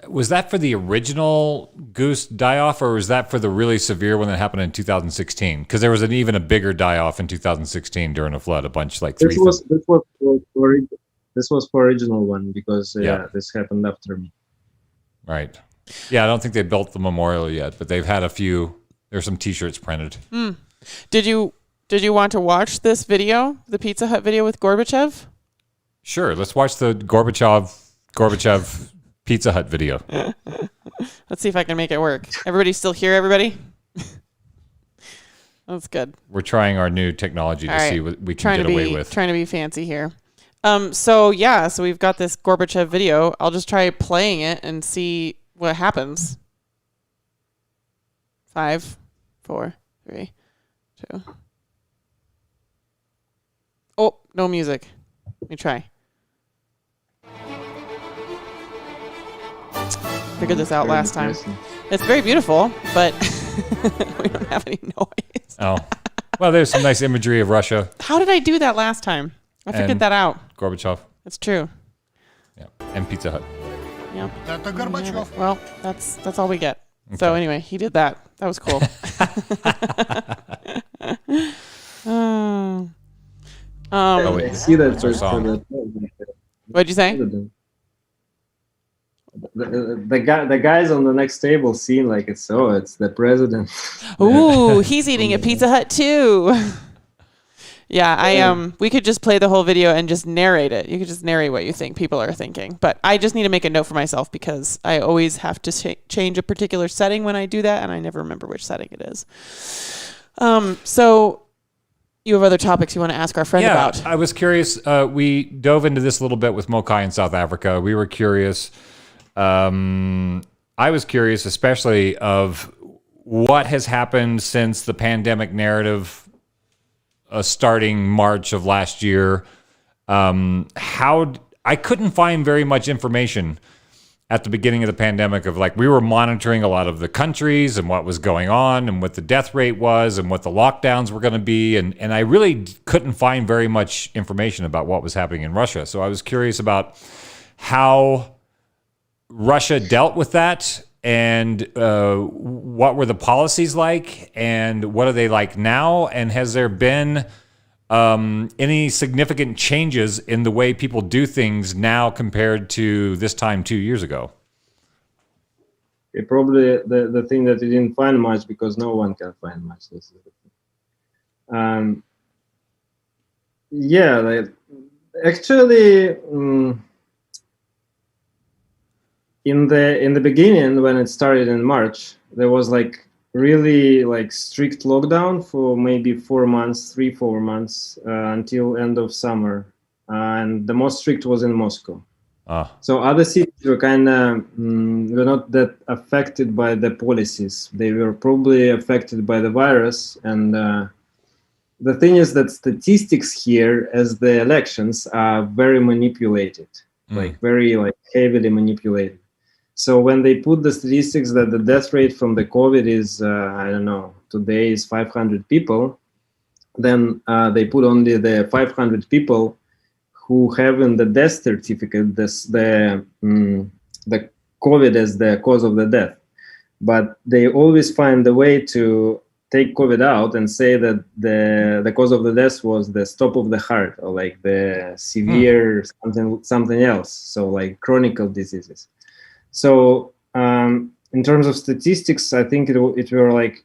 was that for the original goose die-off, or was that for the really severe one that happened in 2016? Because there was even a bigger die-off in 2016 during a flood, a bunch like three. This was for original one because this happened after me. Right. Yeah, I don't think they built the memorial yet, but they've had a few. There's some T-shirts printed. Did you want to watch this video, the Pizza Hut video with Gorbachev? Sure. Let's watch the Gorbachev Pizza Hut video. Let's see if I can make it work. Everybody still here, everybody? That's good. We're trying our new technology to see what we can get away with. Trying to be fancy here. So we've got this Gorbachev video. I'll just try playing it and see what happens. 5, 4, 3, 2. Oh, no music. Let me try. Figured this out last time. It's very beautiful, but we don't have any noise. Oh. Well, there's some nice imagery of Russia. How did I do that last time? I figured that out. Gorbachev. It's true. Yeah. And Pizza Hut. Yeah. Well, that's all we get. Okay. So anyway, he did that. That was cool. I see that song. What'd you say? The guys on the next table seem like it's the president. Ooh, he's eating a Pizza Hut too. Yeah, we could just play the whole video and just narrate it. You could just narrate what you think people are thinking. But I just need to make a note for myself because I always have to change a particular setting when I do that, and I never remember which setting it is. So you have other topics you want to ask our friend about? Yeah, I was curious. We dove into this a little bit with Mokai in South Africa. We were curious. I was curious, especially of what has happened since the pandemic narrative starting March of last year. I couldn't find very much information at the beginning of the pandemic of like we were monitoring a lot of the countries and what was going on and what the death rate was and what the lockdowns were going to be. And I really couldn't find very much information about what was happening in Russia. So I was curious about how Russia dealt with that and what were the policies like and what are they like now? And has there been any significant changes in the way people do things now compared to this time 2 years ago? Probably the thing that you didn't find much because no one can find much. This is the thing. Actually, in the beginning, when it started in March, there was like really like strict lockdown for maybe 4 months, 3-4 months until end of summer, and the most strict was in Moscow. So other cities were kind of were not that affected by the policies. They were probably affected by the virus, and the thing is that statistics here, as the elections, are very manipulated, like very like heavily manipulated. So when they put the statistics that the death rate from the COVID is, I don't know, today is 500 people, then they put only the 500 people who have in the death certificate the COVID as the cause of the death. But they always find a way to take COVID out and say that the cause of the death was the stop of the heart or like the severe something else. So like chronic diseases. So in terms of statistics, I think it were like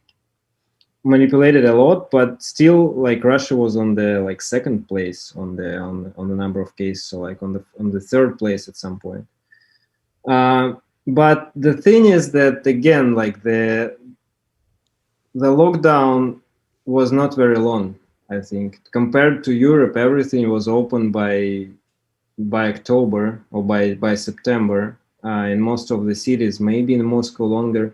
manipulated a lot, but still like Russia was on the like second place on the number of cases, so like on the third place at some point. But the thing is that again, like the lockdown was not very long. I think compared to Europe, everything was open by October or by September. In most of the cities, maybe in Moscow longer,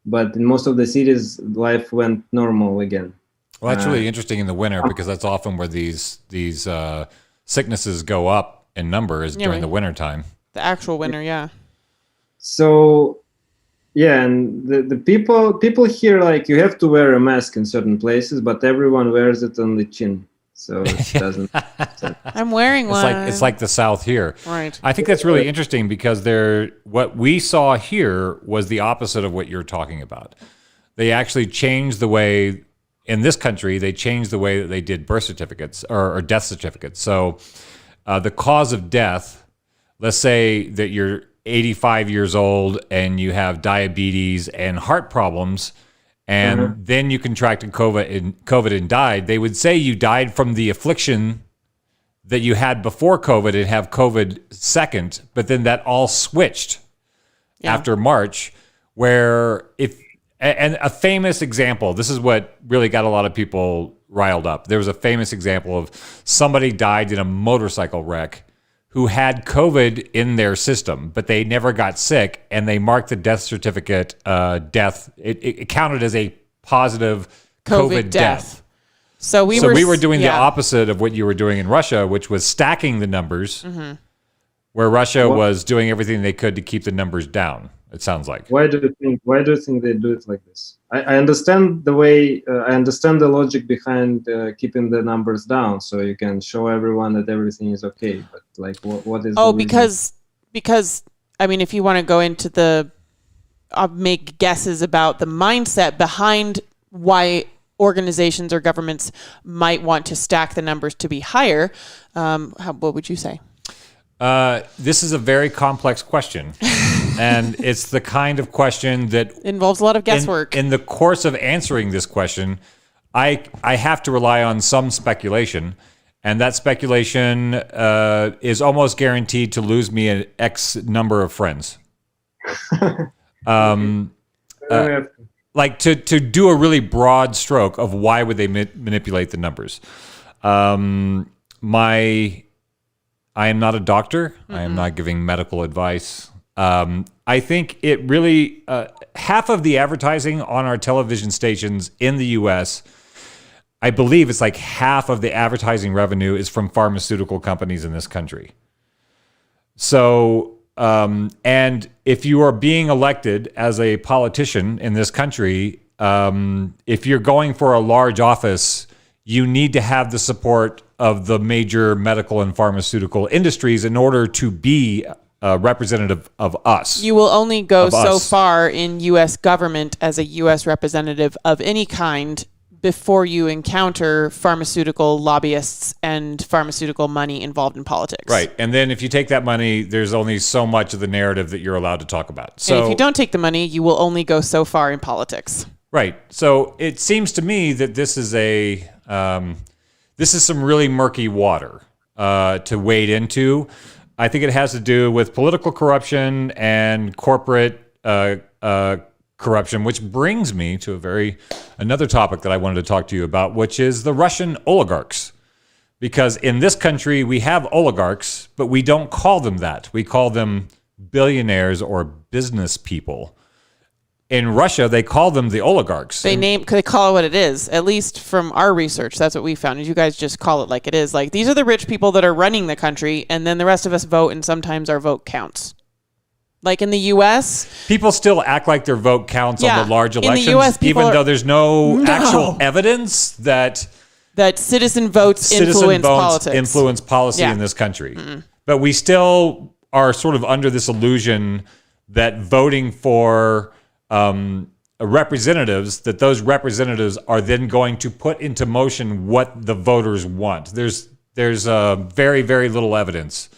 but in most of the cities, life went normal again. Well, that's really interesting in the winter because that's often where these sicknesses go up in numbers during the winter time. The actual winter, yeah. So, yeah, and the people here, like, you have to wear a mask in certain places, but everyone wears it on the chin. So it doesn't. I'm wearing one. It's like the South here. Right. I think that's really interesting because what we saw here was the opposite of what you're talking about. They actually changed the way, in this country, they changed the way that they did birth certificates or death certificates. So the cause of death, let's say that you're 85 years old and you have diabetes and heart problems, and then you contracted COVID and died, they would say you died from the affliction that you had before COVID and have COVID second, but then that all switched after March, where and a famous example, this is what really got a lot of people riled up. There was a famous example of somebody died in a motorcycle wreck who had COVID in their system, but they never got sick, and they marked the death certificate death. It counted as a positive COVID death. So we were doing the opposite of what you were doing in Russia, which was stacking the numbers, where Russia was doing everything they could to keep the numbers down. It sounds like. Why do you think they do it like this? I understand the way. I understand the logic behind keeping the numbers down, so you can show everyone that everything is okay. But like, what is? Oh, because I mean, if you want to go into I'll make guesses about the mindset behind why organizations or governments might want to stack the numbers to be higher. What would you say? This is a very complex question. And it's the kind of question that involves a lot of guesswork. In the course of answering this question, I have to rely on some speculation. And that speculation is almost guaranteed to lose me an X number of friends. Like to do a really broad stroke of why would they manipulate the numbers. I am not a doctor. I am not giving medical advice. I think it really, half of the advertising on our television stations in the U.S., I believe it's like half of the advertising revenue is from pharmaceutical companies in this country. So, and if you are being elected as a politician in this country, if you're going for a large office, you need to have the support of the major medical and pharmaceutical industries in order to be representative of us. You will only go so far in U.S. government as a U.S. representative of any kind before you encounter pharmaceutical lobbyists and pharmaceutical money involved in politics. Right. And then if you take that money, there's only so much of the narrative that you're allowed to talk about. So, and if you don't take the money, you will only go so far in politics. Right. So it seems to me that this is some really murky water to wade into. I think it has to do with political corruption and corporate corruption, which brings me to another topic that I wanted to talk to you about, which is the Russian oligarchs. Because in this country, we have oligarchs, but we don't call them that. We call them billionaires or business people. In Russia, they call them the oligarchs. They call it what it is. At least from our research, that's what we found. Is you guys just call it like it is. Like, these are the rich people that are running the country, and then the rest of us vote, and sometimes our vote counts. Like in the U.S., people still act like their vote counts on the large elections, in the US, even though there's no actual evidence that citizen votes influence politics. Influence policy in this country. But we still are sort of under this illusion that voting for representatives, that those representatives are then going to put into motion what the voters want. There's very, very little evidence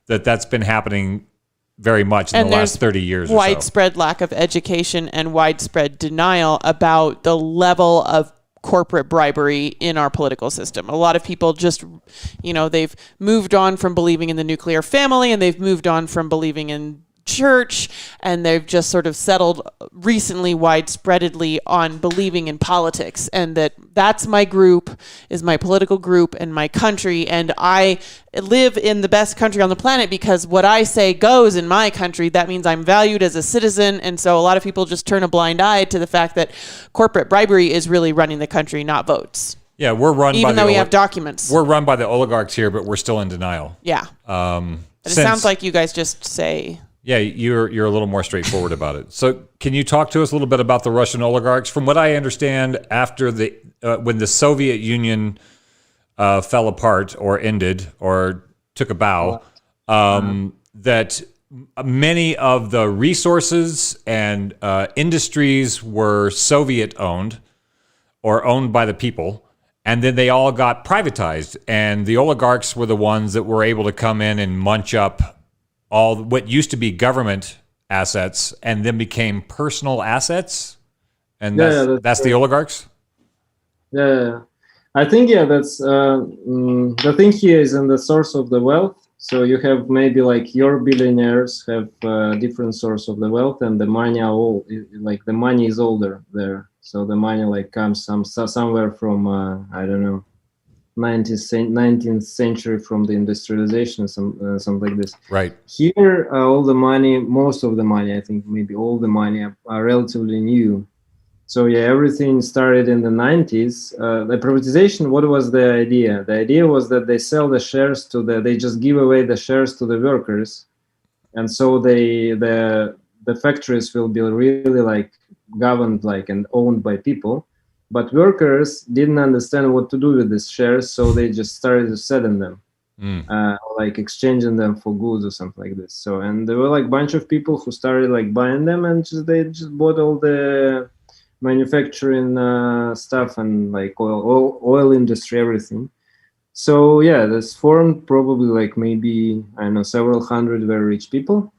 that that's been happening very much in the last 30 years or so. Widespread lack of education and widespread denial about the level of corporate bribery in our political system. A lot of people just, they've moved on from believing in the nuclear family, and they've moved on from believing in church, and they've just sort of settled recently widespreadly on believing in politics, and that's my group, is my political group and my country, and I live in the best country on the planet because what I say goes in my country. That means I'm valued as a citizen. And so a lot of people just turn a blind eye to the fact that corporate bribery is really running the country, not votes. Yeah, we're run even though we have documents. We're run by the oligarchs here, but we're still in denial. Yeah. It sounds like you guys just say. Yeah, you're a little more straightforward about it. So can you talk to us a little bit about the Russian oligarchs? From what I understand, after when the Soviet Union fell apart or ended or took a bow, that many of the resources and industries were Soviet owned or owned by the people. And then they all got privatized. And the oligarchs were the ones that were able to come in and munch up all what used to be government assets and then became personal assets. And that's the oligarchs? Yeah. I think, that's the thing here is in the source of the wealth. So you have maybe like your billionaires have different source of the wealth, and the money are all like the money is older there. So the money like comes somewhere from I don't know, 19th century, from the industrialization, something like this. Right. Here, all the money, most of the money, I think maybe all the money are relatively new. So everything started in the 90s. The privatization, what was the idea? The idea was that they sell the shares they just give away the shares to the workers. And so the factories will be really like governed like and owned by people. But workers didn't understand what to do with these shares, so they just started selling them, like exchanging them for goods or something like this. So, and there were like a bunch of people who started like buying them, and they just bought all the manufacturing stuff and like oil industry, everything. So this formed probably like maybe, I don't know, several hundred very rich people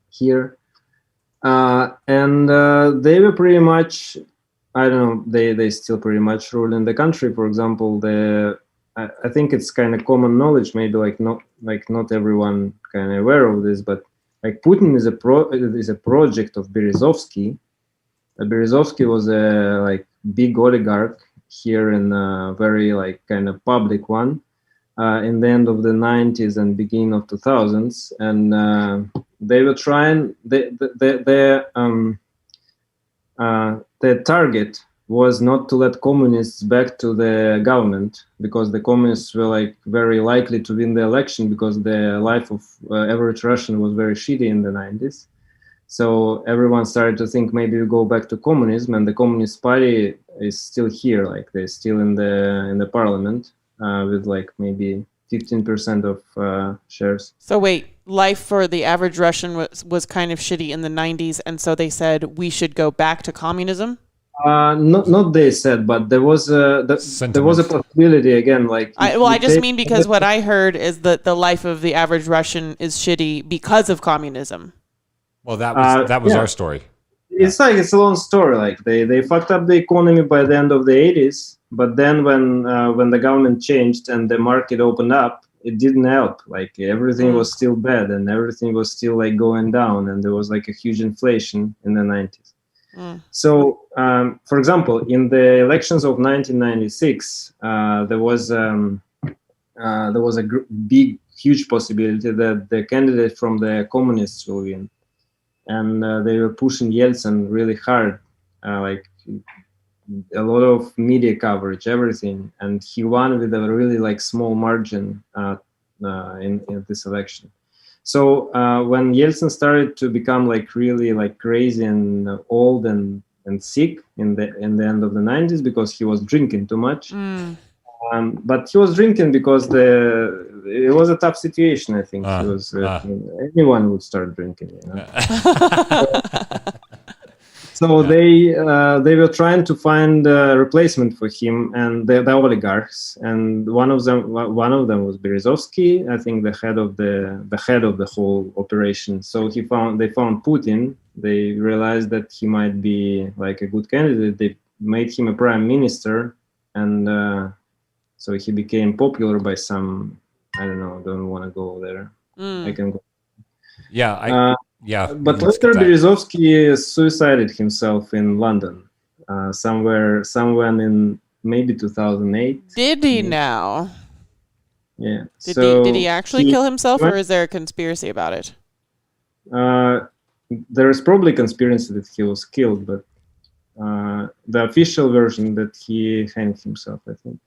here. And they were pretty much, I don't know, they still pretty much rule in the country. For example, I think it's kind of common knowledge, maybe not everyone kind of aware of this, but like Putin is a project of Berezovsky. Berezovsky was a like big oligarch here in a very like kind of public one in the end of the 90s and beginning of 2000s, and they were trying their target was not to let communists back to the government, because the communists were like very likely to win the election, because the life of average Russian was very shitty in the 90s. So everyone started to think maybe we go back to communism, and the Communist Party is still here, like they're still in the parliament with like maybe 15% of shares. So wait, life for the average Russian was kind of shitty in the 90s, and so they said we should go back to communism? Not they said, but there was a possibility again. Like I just mean because what I heard is that the life of the average Russian is shitty because of communism. Well, that was our story. It's like it's a long story. Like they fucked up the economy by the end of the 80s, but then when the government changed and the market opened up, it didn't help. Like everything was still bad, and everything was still like going down, and there was like a huge inflation in the 90s. So, for example, in the elections of 1996, there was a huge possibility that the candidate from the communists will win. and they were pushing Yeltsin really hard, like a lot of media coverage, everything, and he won with a really like small margin in this election. So when Yeltsin started to become like really like crazy and old and sick in the end of the 90s because he was drinking too much. But he was drinking because it was a tough situation. I think it was anyone would start drinking. You know? So they were trying to find a replacement for him, and the oligarchs, and one of them was Berezovsky, I think the head of the whole operation. So they found Putin. They realized that he might be like a good candidate. They made him a prime minister, and so he became popular by some. I don't know. Don't want to go there. I can go. Yeah. But later Berezovsky suicided himself in London, somewhere in maybe 2008. Did he now? Yeah. Did he actually kill himself, or is there a conspiracy about it? There is probably conspiracy that he was killed, but the official version that he hanged himself, I think.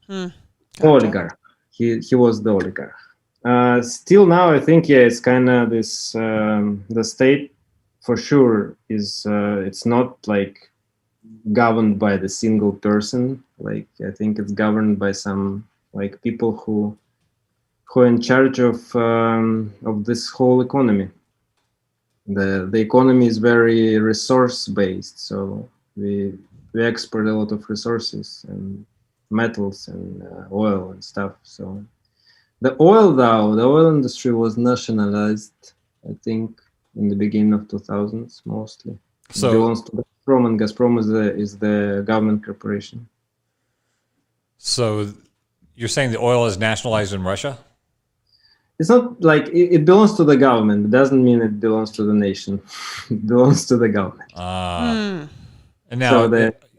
Gotcha. The oligarch. He was the oligarch. Still now, I think, it's kind of this, the state for sure is, it's not like governed by the single person. Like, I think it's governed by some like people who are in charge of this whole economy. The economy is very resource based. So we export a lot of resources and metals and oil and stuff. So the oil industry was nationalized, I think, in the beginning of 2000s mostly. So it belongs to Gazprom, and Gazprom is the government corporation. So you're saying the oil is nationalized in Russia? It's not like it belongs to the government. It doesn't mean it belongs to the nation. It belongs to the government. And now,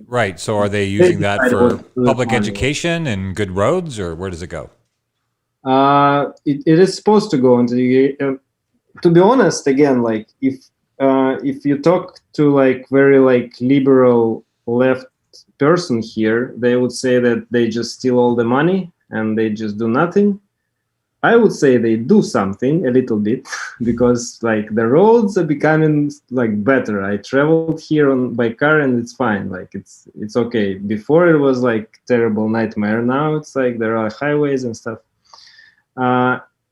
right. So are they using that for public education and good roads, or where does it go? It is supposed to go into the. To be honest, again, like if you talk to like very like liberal left person here, they would say that they just steal all the money and they just do nothing. I would say they do something a little bit because like the roads are becoming like better. I traveled here by car and it's fine. Like it's okay. Before it was like terrible nightmare. Now it's like there are highways and stuff.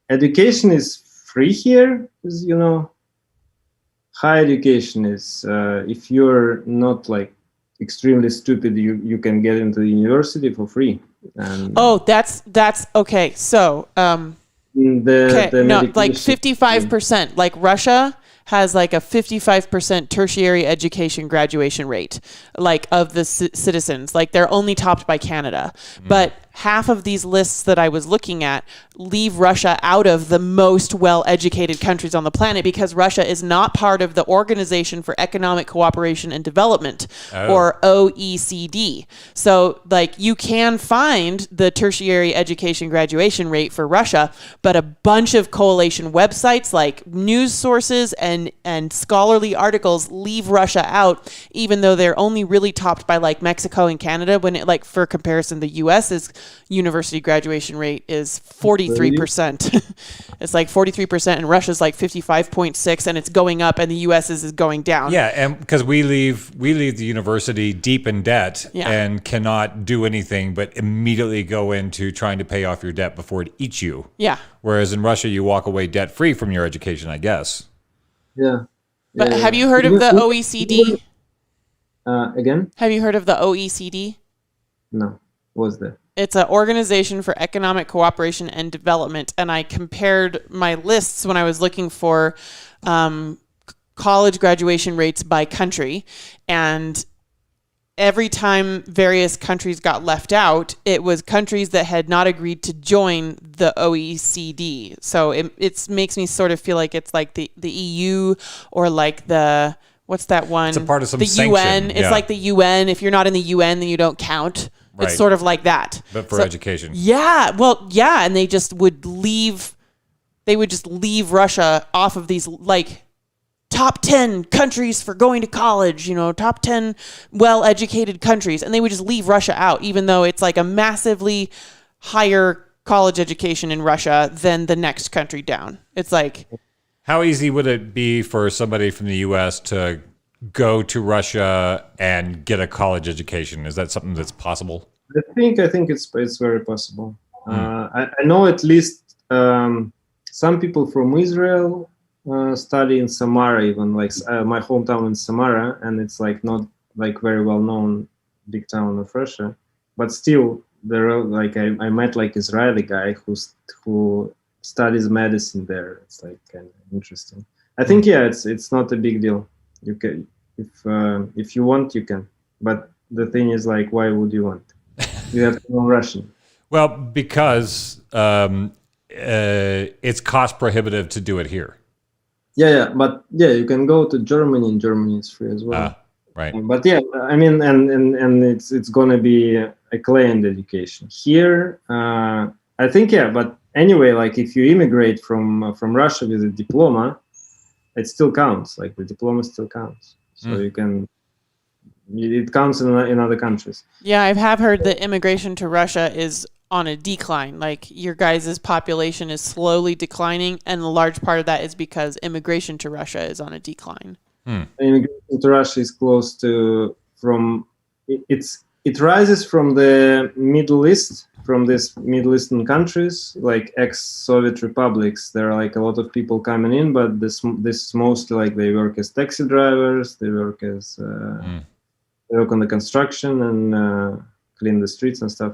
Education is free here, as you know. High education is if you're not like extremely stupid, you can get into the university for free. And that's okay. So like 55%. Like Russia has like a 55% tertiary education graduation rate, like of the citizens. Like they're only topped by Canada. But half of these lists that I was looking at leave Russia out of the most well-educated countries on the planet because Russia is not part of the Organization for Economic Cooperation and Development, or OECD. So like you can find the tertiary education graduation rate for Russia, but a bunch of coalition websites like news sources and scholarly articles leave Russia out, even though they're only really topped by like Mexico and Canada. When it, like for comparison, the U.S.'s university graduation rate is 43%. It's like 43%, and Russia's like 55.6, and it's going up, and the U.S. is going down. Yeah, and because we leave the university deep in debt and cannot do anything but immediately go into trying to pay off your debt before it eats you. Yeah. Whereas in Russia, you walk away debt free from your education, I guess. Yeah. But have you heard of the OECD? Again? Have you heard of the OECD? No. What's that? It's an Organization for Economic Cooperation and Development, and I compared my lists when I was looking for college graduation rates by country, and every time various countries got left out, it was countries that had not agreed to join the OECD. So it makes me sort of feel like it's like the EU or like the, what's that one? It's a part of some the sanction. UN. It's like the UN. If you're not in the UN, then you don't count. Right. It's sort of like that. But for education. Yeah. Well, yeah. And they just would leave Russia off of these, like, top 10 countries for going to college, top 10 well-educated countries. And they would just leave Russia out, even though it's like a massively higher college education in Russia than the next country down. It's like... How easy would it be for somebody from the U.S. to go to Russia and get a college education? Is that something that's possible? I think it's very possible. I know at least some people from Israel study in Samara, even like my hometown in Samara, and it's like not like very well known big town of Russia, but still there are like I met like Israeli guy who studies medicine there. It's like kind of interesting. I think it's not a big deal. You can if you want you can, but the thing is like why would you want? You have to know Russian. Well, because it's cost prohibitive to do it here. But you can go to Germany, and Germany is free as well. Right. But I mean, and it's gonna be a claimed education here. I think but anyway, like if you immigrate from Russia with a diploma, it still counts. Like the diploma still counts, so you can. It counts in other countries. Yeah, I have heard that immigration to Russia is on a decline. Like your guys' population is slowly declining, and a large part of that is because immigration to Russia is on a decline. Immigration to Russia is close to it rises from the Middle East, from these Middle Eastern countries, like ex-Soviet republics. There are like a lot of people coming in, but this is mostly like they work as taxi drivers, they work as they work on the construction and clean the streets and stuff.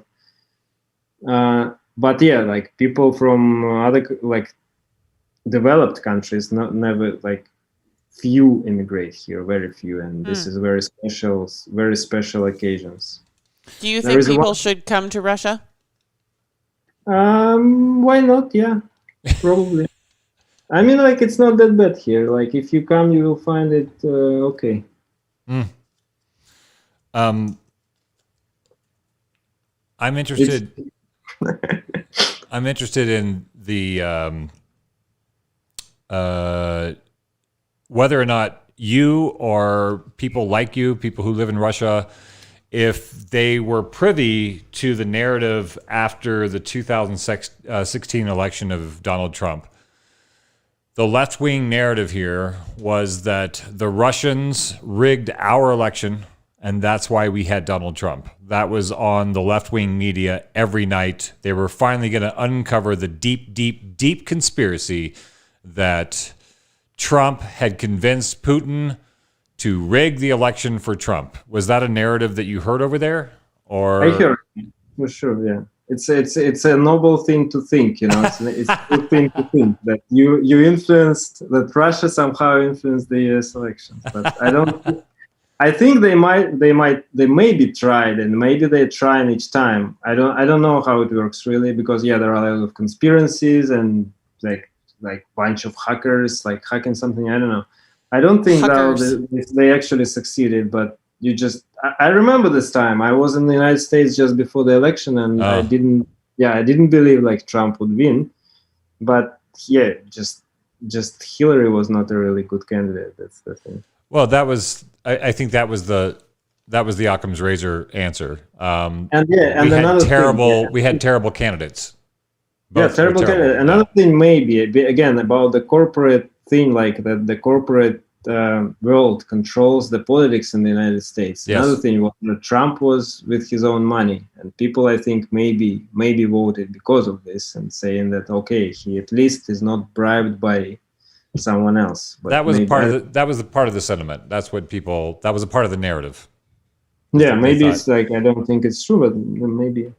But like people from other like developed countries, never like few immigrate here, very few, and this is very special occasions. Do you think people should come to Russia? Why not? Yeah, probably. I mean, like it's not that bad here. Like if you come, you will find it okay. I'm interested. I'm interested in the whether or not you or people like you, people who live in Russia, if they were privy to the narrative after the 2016 election of Donald Trump. The left-wing narrative here was that the Russians rigged our election, and that's why we had Donald Trump. That was on the left-wing media every night. They were finally going to uncover the deep, deep, deep conspiracy that Trump had convinced Putin to rig the election for Trump. Was that a narrative that you heard over there? Or I heard it, for sure, yeah. It's a noble thing to think, It's a good thing to think that you influenced, that Russia somehow influenced the US elections. But I think they maybe tried, and maybe they try each time. I don't know how it works really, because there are a lot of conspiracies and like bunch of hackers like hacking something. I don't know. I don't think that they actually succeeded, but I remember this time I was in the United States just before the election, and I didn't believe like Trump would win, but just Hillary was not a really good candidate. That's the thing. Well, I think that was the Occam's razor answer. We had terrible candidates. Terrible candidate. Another thing maybe again about the corporate thing, like that the corporate world controls the politics in the United States. Yes. Another thing was that Trump was with his own money, and people I think maybe voted because of this and saying that okay, he at least is not bribed by someone else. But that was a part of the sentiment. That was a part of the narrative. Yeah, maybe it's like I don't think it's true, but maybe.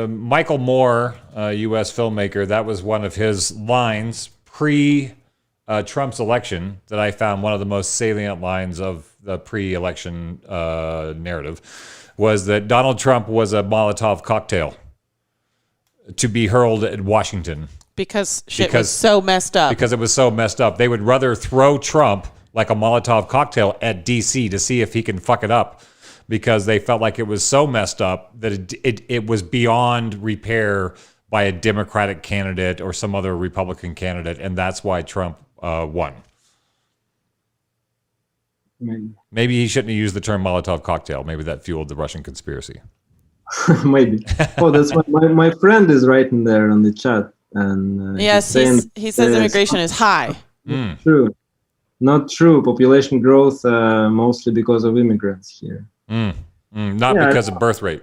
Michael Moore, U.S. filmmaker, that was one of his lines pre-Trump's election that I found one of the most salient lines of the pre-election narrative was that Donald Trump was a Molotov cocktail to be hurled at Washington. Because was so messed up. Because it was so messed up. They would rather throw Trump like a Molotov cocktail at D.C. to see if he can fuck it up, because they felt like it was so messed up that it was beyond repair by a Democratic candidate or some other Republican candidate, and that's why Trump won. Maybe. Maybe he shouldn't have used the term Molotov cocktail. Maybe that fueled the Russian conspiracy. Maybe. Oh, that's what my friend is writing there on the chat, and Yes, he says immigration is high. Not true. Not true. Population growth mostly because of immigrants here. Not because of birth rate.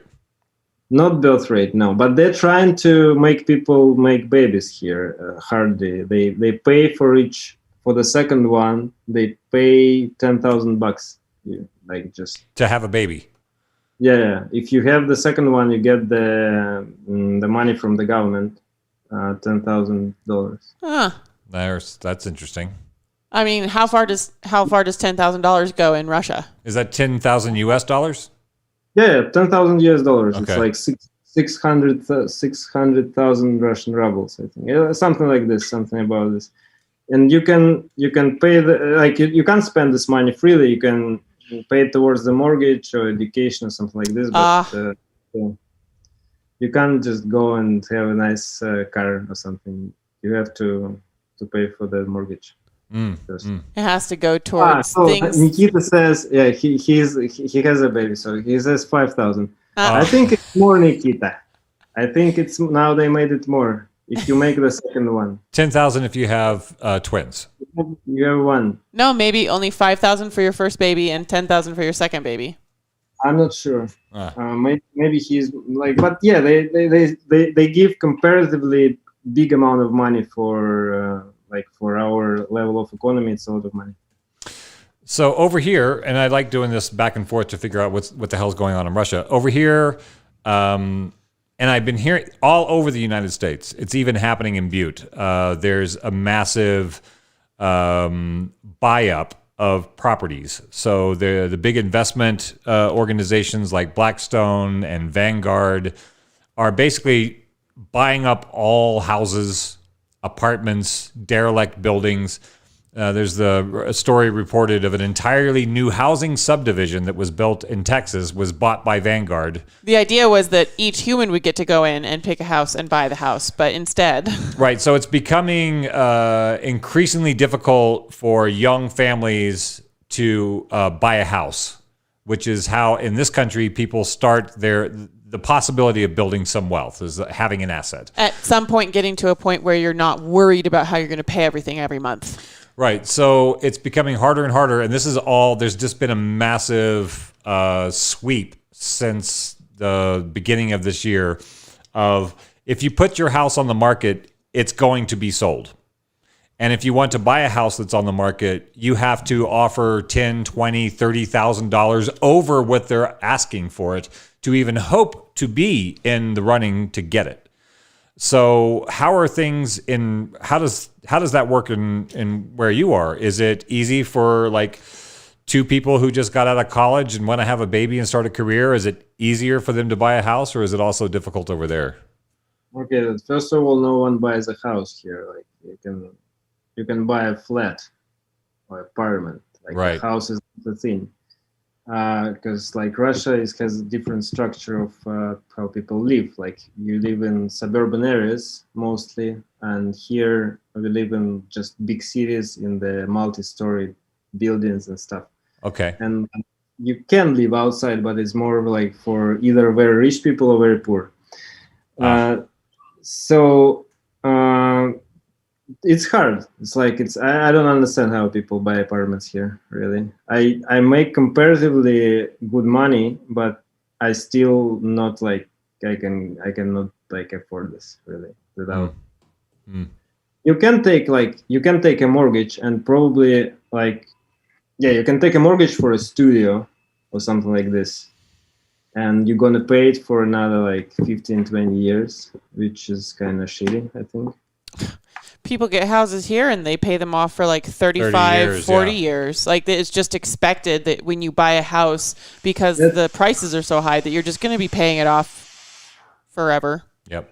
Not birth rate, no. But they're trying to make people make babies here. Hardly. They pay for the second one. They pay $10,000. Like just to have a baby. Yeah. If you have the second one, you get the money from the government, $10,000. Huh. That's interesting. I mean, how far does $10,000 go in Russia? Is that 10,000 US dollars? Yeah, $10,000 US. Okay. It's like 600,000 Russian rubles, I think. Yeah, something like this, something about this. And you can pay you can't spend this money freely. You can pay it towards the mortgage or education or something like this. But you can't just go and have a nice car or something. You have to pay for the mortgage. It has to go towards things. Nikita says, yeah, he has a baby, so he says 5,000. I think it's more, Nikita. I think it's now they made it more. If you make the second one, 10,000 if you have twins. You have one. No, maybe only 5,000 for your first baby and 10,000 for your second baby. I'm not sure. Maybe he's like, but yeah, they give comparatively big amount of money for. For our level of economy, it's a lot of money. So over here, and I like doing this back and forth to figure out what the hell's going on in Russia. Over here, and I've been hearing all over the United States. It's even happening in Butte. There's a massive buy-up of properties. So the big investment organizations like Blackstone and Vanguard are basically buying up all houses, apartments, derelict buildings. There's a story reported of an entirely new housing subdivision that was built in Texas was bought by Vanguard. The idea was that each human would get to go in and pick a house and buy the house, but instead... Right, so it's becoming increasingly difficult for young families to buy a house, which is how in this country people start the possibility of building some wealth is having an asset. At some point, getting to a point where you're not worried about how you're going to pay everything every month. Right. So it's becoming harder and harder. And this is all, there's just been a massive sweep since the beginning of this year of if you put your house on the market, it's going to be sold. And if you want to buy a house that's on the market, you have to offer $10,000, $20,000, $30,000 over what they're asking for it to even hope to be in the running to get it. So how are things how does that work in where you are? Is it easy for like two people who just got out of college and want to have a baby and start a career? Is it easier for them to buy a house, or is it also difficult over there? Okay, first of all, no one buys a house here. Like you can buy a flat or apartment. Like right. A house is the thing. Because like Russia has a different structure of how people live. Like you live in suburban areas mostly, and here we live in just big cities in the multi-story buildings and stuff. Okay. And you can live outside, but it's more like for either very rich people or very poor. It's hard. It's like I don't understand how people buy apartments here, really. I make comparatively good money, but I still not like I cannot like afford this really without. You can take a mortgage and probably you can take a mortgage for a studio or something like this, and you're gonna pay it for another 15-20 years, which is kind of shitty, I think. People get houses here and they pay them off for 35, 40 years. Like it's just expected that when you buy a house, because the prices are so high, that you're just going to be paying it off forever. Yep.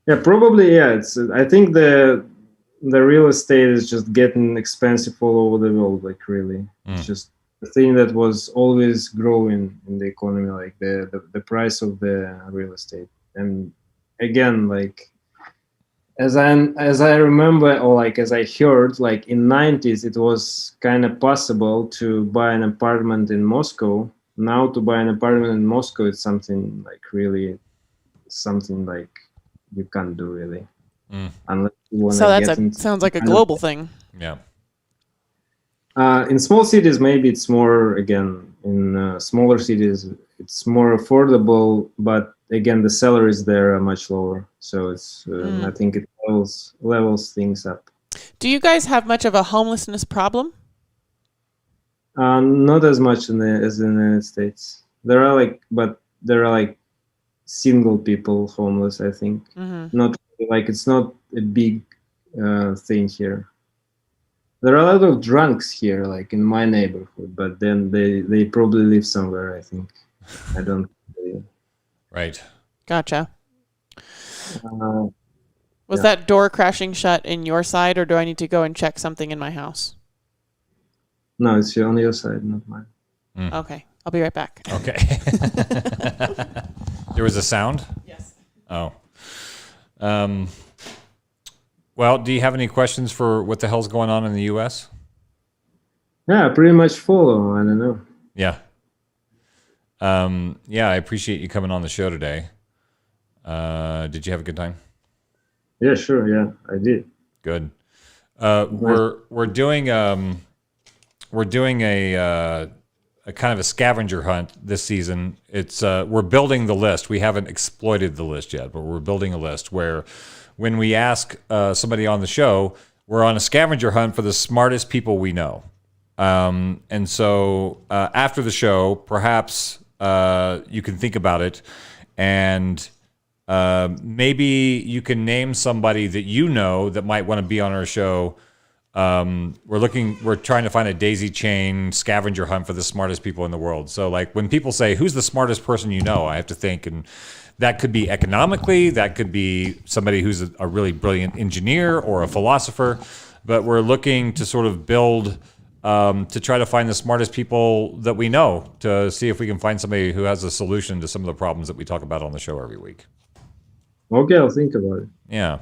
Yeah, probably. Yeah. I think the real estate is just getting expensive all over the world. Like really, it's just the thing that was always growing in the economy, like the price of the real estate. And again, as I remember, or like as I heard, like in 90s, it was kind of possible to buy an apartment in Moscow. Now to buy an apartment in Moscow, it's something like really something like you can't do really, unless you want So to that's get into sounds like a kind of- global thing. Yeah. In small cities, maybe it's more, again, in smaller cities, it's more affordable, but again, the salaries there are much lower. So it's, I think it levels things up. Do you guys have much of a homelessness problem? Not as much as in the United States. There are like single people homeless, I think. Not like, it's not a big thing here. There are a lot of drunks here, like in my neighborhood, but then they probably live somewhere, I think. I don't really. Right. Gotcha. Was that door crashing shut in your side, or do I need to go and check something in my house? No, it's on your side, not mine. Okay. I'll be right back. Okay. There was a sound? Yes. Oh. Well, do you have any questions for what the hell's going on in the U.S.? Yeah, pretty much follow. I don't know. Yeah. Yeah, I appreciate you coming on the show today. Did you have a good time? Yeah, sure. Yeah, I did. Good. We're doing a kind of a scavenger hunt this season. It's we're building the list. We haven't exploited the list yet, but we're building a list where when we ask somebody on the show, we're on a scavenger hunt for the smartest people we know. And so after the show, perhaps you can think about it, and maybe you can name somebody that you know that might want to be on our show. We're trying to find a daisy chain scavenger hunt for the smartest people in the world. So like when people say, who's the smartest person you know, I have to think, and that could be economically, that could be somebody who's a really brilliant engineer or a philosopher, but we're looking to sort of build, to try to find the smartest people that we know, to see if we can find somebody who has a solution to some of the problems that we talk about on the show every week. Okay, I'll think about it. Yeah.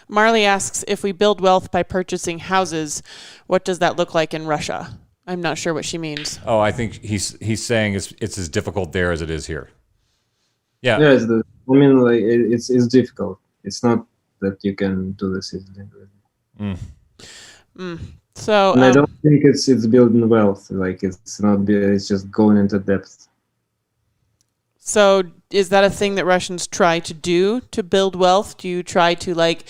Marley asks, if we build wealth by purchasing houses, what does that look like in Russia? I'm not sure what she means. Oh, I think he's saying it's as difficult there as it is here. Yeah. Yeah, it's difficult. It's not that you can do this easily. So and I don't think it's building wealth. Like it's not. It's just going into depth. So is that a thing that Russians try to do to build wealth? Do you try to like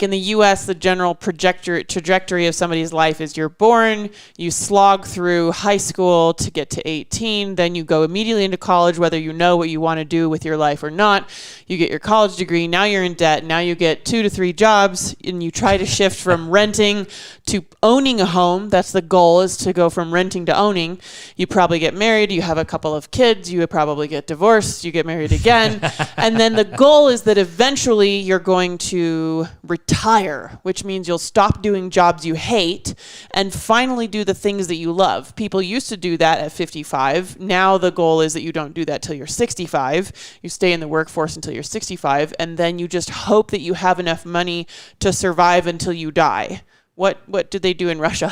in the U.S., the general trajectory of somebody's life is you're born, you slog through high school to get to 18, then you go immediately into college, whether you know what you want to do with your life or not. You get your college degree, now you're in debt, now you get 2 to 3 jobs, and you try to shift from renting to owning a home. That's the goal, is to go from renting to owning. You probably get married, you have a couple of kids, you would probably get divorced, you get married again, and then the goal is that eventually you're going to retire, which means you'll stop doing jobs you hate and finally do the things that you love. People used to do that at 55. Now the goal is that you don't do that till you're 65. You stay in the workforce until you're 65, and then you just hope that you have enough money to survive until you die. What do they do in Russia?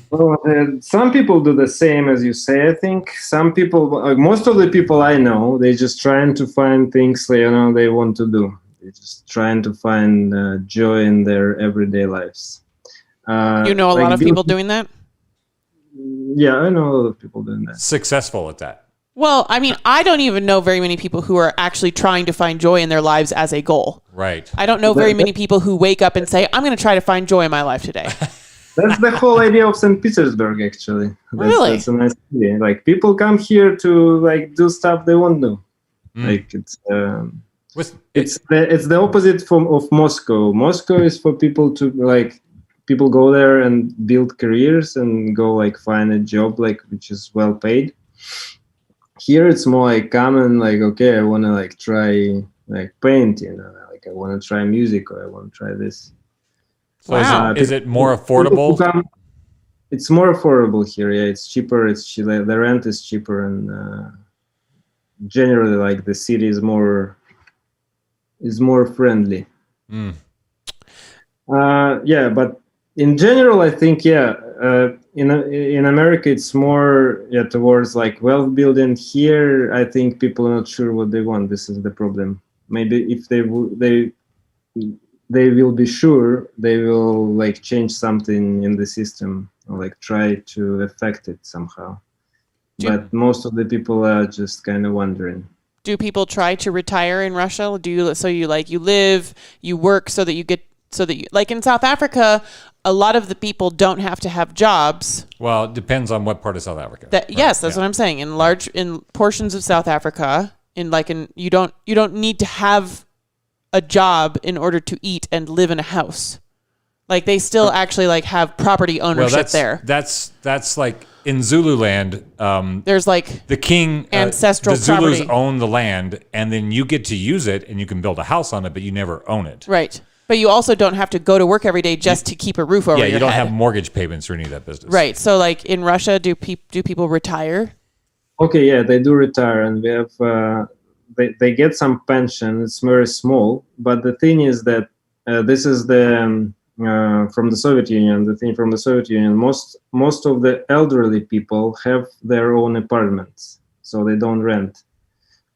Well, some people do the same as you say. I think some people, most of the people I know, they just trying to find things they want to do. They're just trying to find joy in their everyday lives. You know a lot of people doing that? Yeah, I know a lot of people doing that. Successful at that. Well, I mean, I don't even know very many people who are actually trying to find joy in their lives as a goal. Right. I don't know very many people who wake up and say, I'm going to try to find joy in my life today. That's the whole idea of St. Petersburg, actually. Really? That's a nice idea. Like, people come here to do stuff they won't do. Like it's the opposite of Moscow. Moscow is for people to people go there and build careers and go find a job which is well paid. Here it's more come and okay, I want to try painting, I want to try music, or I want to try this. So wow. Is it more affordable? It's more affordable here. Yeah, it's cheaper. The rent is cheaper, and generally the city is more friendly. Yeah, but in general, I think in America it's more towards like wealth building. Here, I think people are not sure what they want. This is the problem. Maybe if they will be sure, they will like change something in the system or like try to affect it somehow. But most of the people are just kind of wondering. Do people try to retire in Russia? You live, you work so that you like in South Africa, a lot of the people don't have to have jobs. Well, it depends on what part of South Africa. Yes, that's what I'm saying. In portions of South Africa, you don't need to have a job in order to eat and live in a house. Like they still actually like have property ownership there. That's like in Zululand. There's like the king, ancestral the Zulus property. own the land, and then you get to use it, and you can build a house on it, but you never own it. Right. But you also don't have to go to work every day just to keep a roof over your head. Yeah, you don't have mortgage payments or any of that business. Right. So like in Russia, do people retire? Okay, yeah, they do retire, and we have they get some pension. It's very small, but the thing is that this is the from the Soviet Union. The thing from the Soviet Union, most of the elderly people have their own apartments, so they don't rent.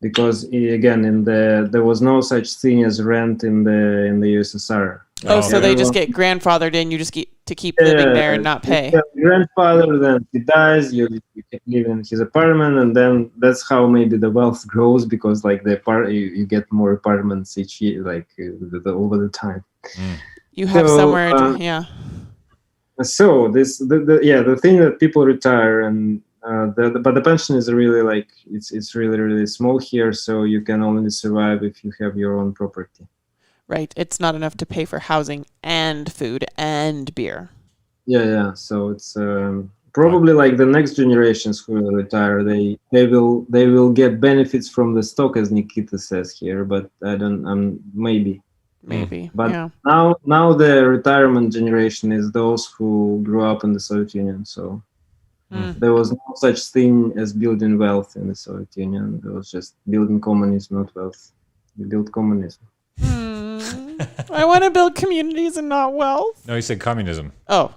Because again, there was no such thing as rent in the USSR. So they just get grandfathered in. You just get to keep living there and not pay. Grandfather, then he dies. You can live in his apartment, and then that's how maybe the wealth grows because like you get more apartments each year, like over the time. You have somewhere, So the thing that people retire and. But the pension is really like it's really really small here, so you can only survive if you have your own property. Right, it's not enough to pay for housing and food and beer. Yeah. So it's probably like the next generations who will retire, they will get benefits from the stock, as Nikita says here. But I don't. Maybe. But now the retirement generation is those who grew up in the Soviet Union. So. There was no such thing as building wealth in the Soviet Union. There was just building communism, not wealth. You build communism. I want to build communities and not wealth. No, he said communism. Oh.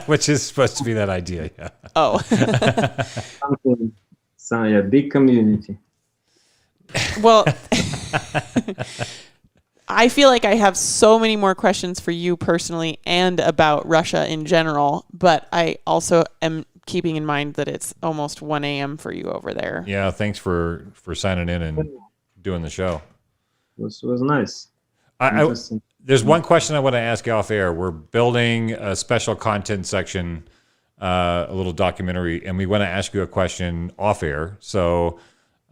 Which is supposed to be that idea, yeah. Oh. Big community. Well, I feel like I have so many more questions for you personally and about Russia in general, but I also am keeping in mind that it's almost 1 a.m. for you over there. Yeah, thanks for signing in and doing the show. It was nice. There's one question I want to ask you off air. We're building a special content section, a little documentary, and we want to ask you a question off air. So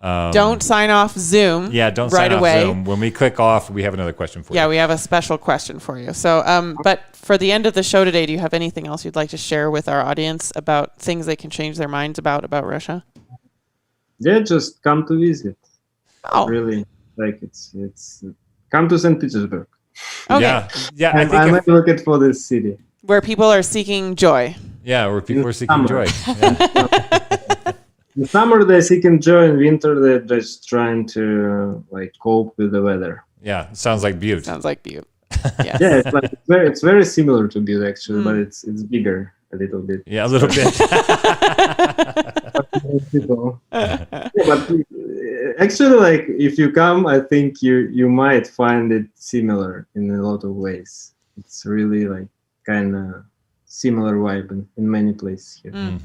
don't sign off Zoom. Yeah, don't right sign off away. Zoom. When we click off, we have another question for you. Yeah, we have a special question for you. So, but for the end of the show today, do you have anything else you'd like to share with our audience about things they can change their minds about Russia? Yeah, just come to visit. Oh, really? Like it's come to St. Petersburg. Okay. Yeah. I'm looking for this city where people are seeking joy. Yeah, where people are seeking joy. Yeah. In summer they're seeking joy. In winter they're just trying to cope with the weather. Yeah, it sounds like Butte. Sounds like Butte. Yes. Yeah, it's very similar to Butte actually, but it's bigger a little bit. Yeah, a little bit. But actually, if you come, I think you might find it similar in a lot of ways. It's really kind of similar vibe in many places here.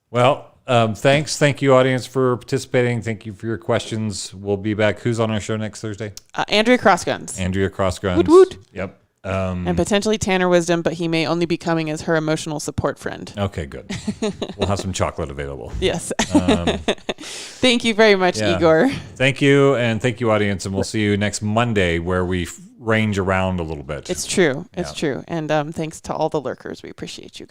Well, thanks. Thank you, audience, for participating. Thank you for your questions. We'll be back. Who's on our show next Thursday? Andrea Crossguns. Andrea Crossguns. Woot woot. Yep. And potentially Tanner Wisdom, but he may only be coming as her emotional support friend. Okay, good. We'll have some chocolate available. Yes. Thank you very much, Igor. Thank you, and thank you, audience, and we'll see you next Monday where we range around a little bit. It's true. It's true. And thanks to all the lurkers. We appreciate you guys.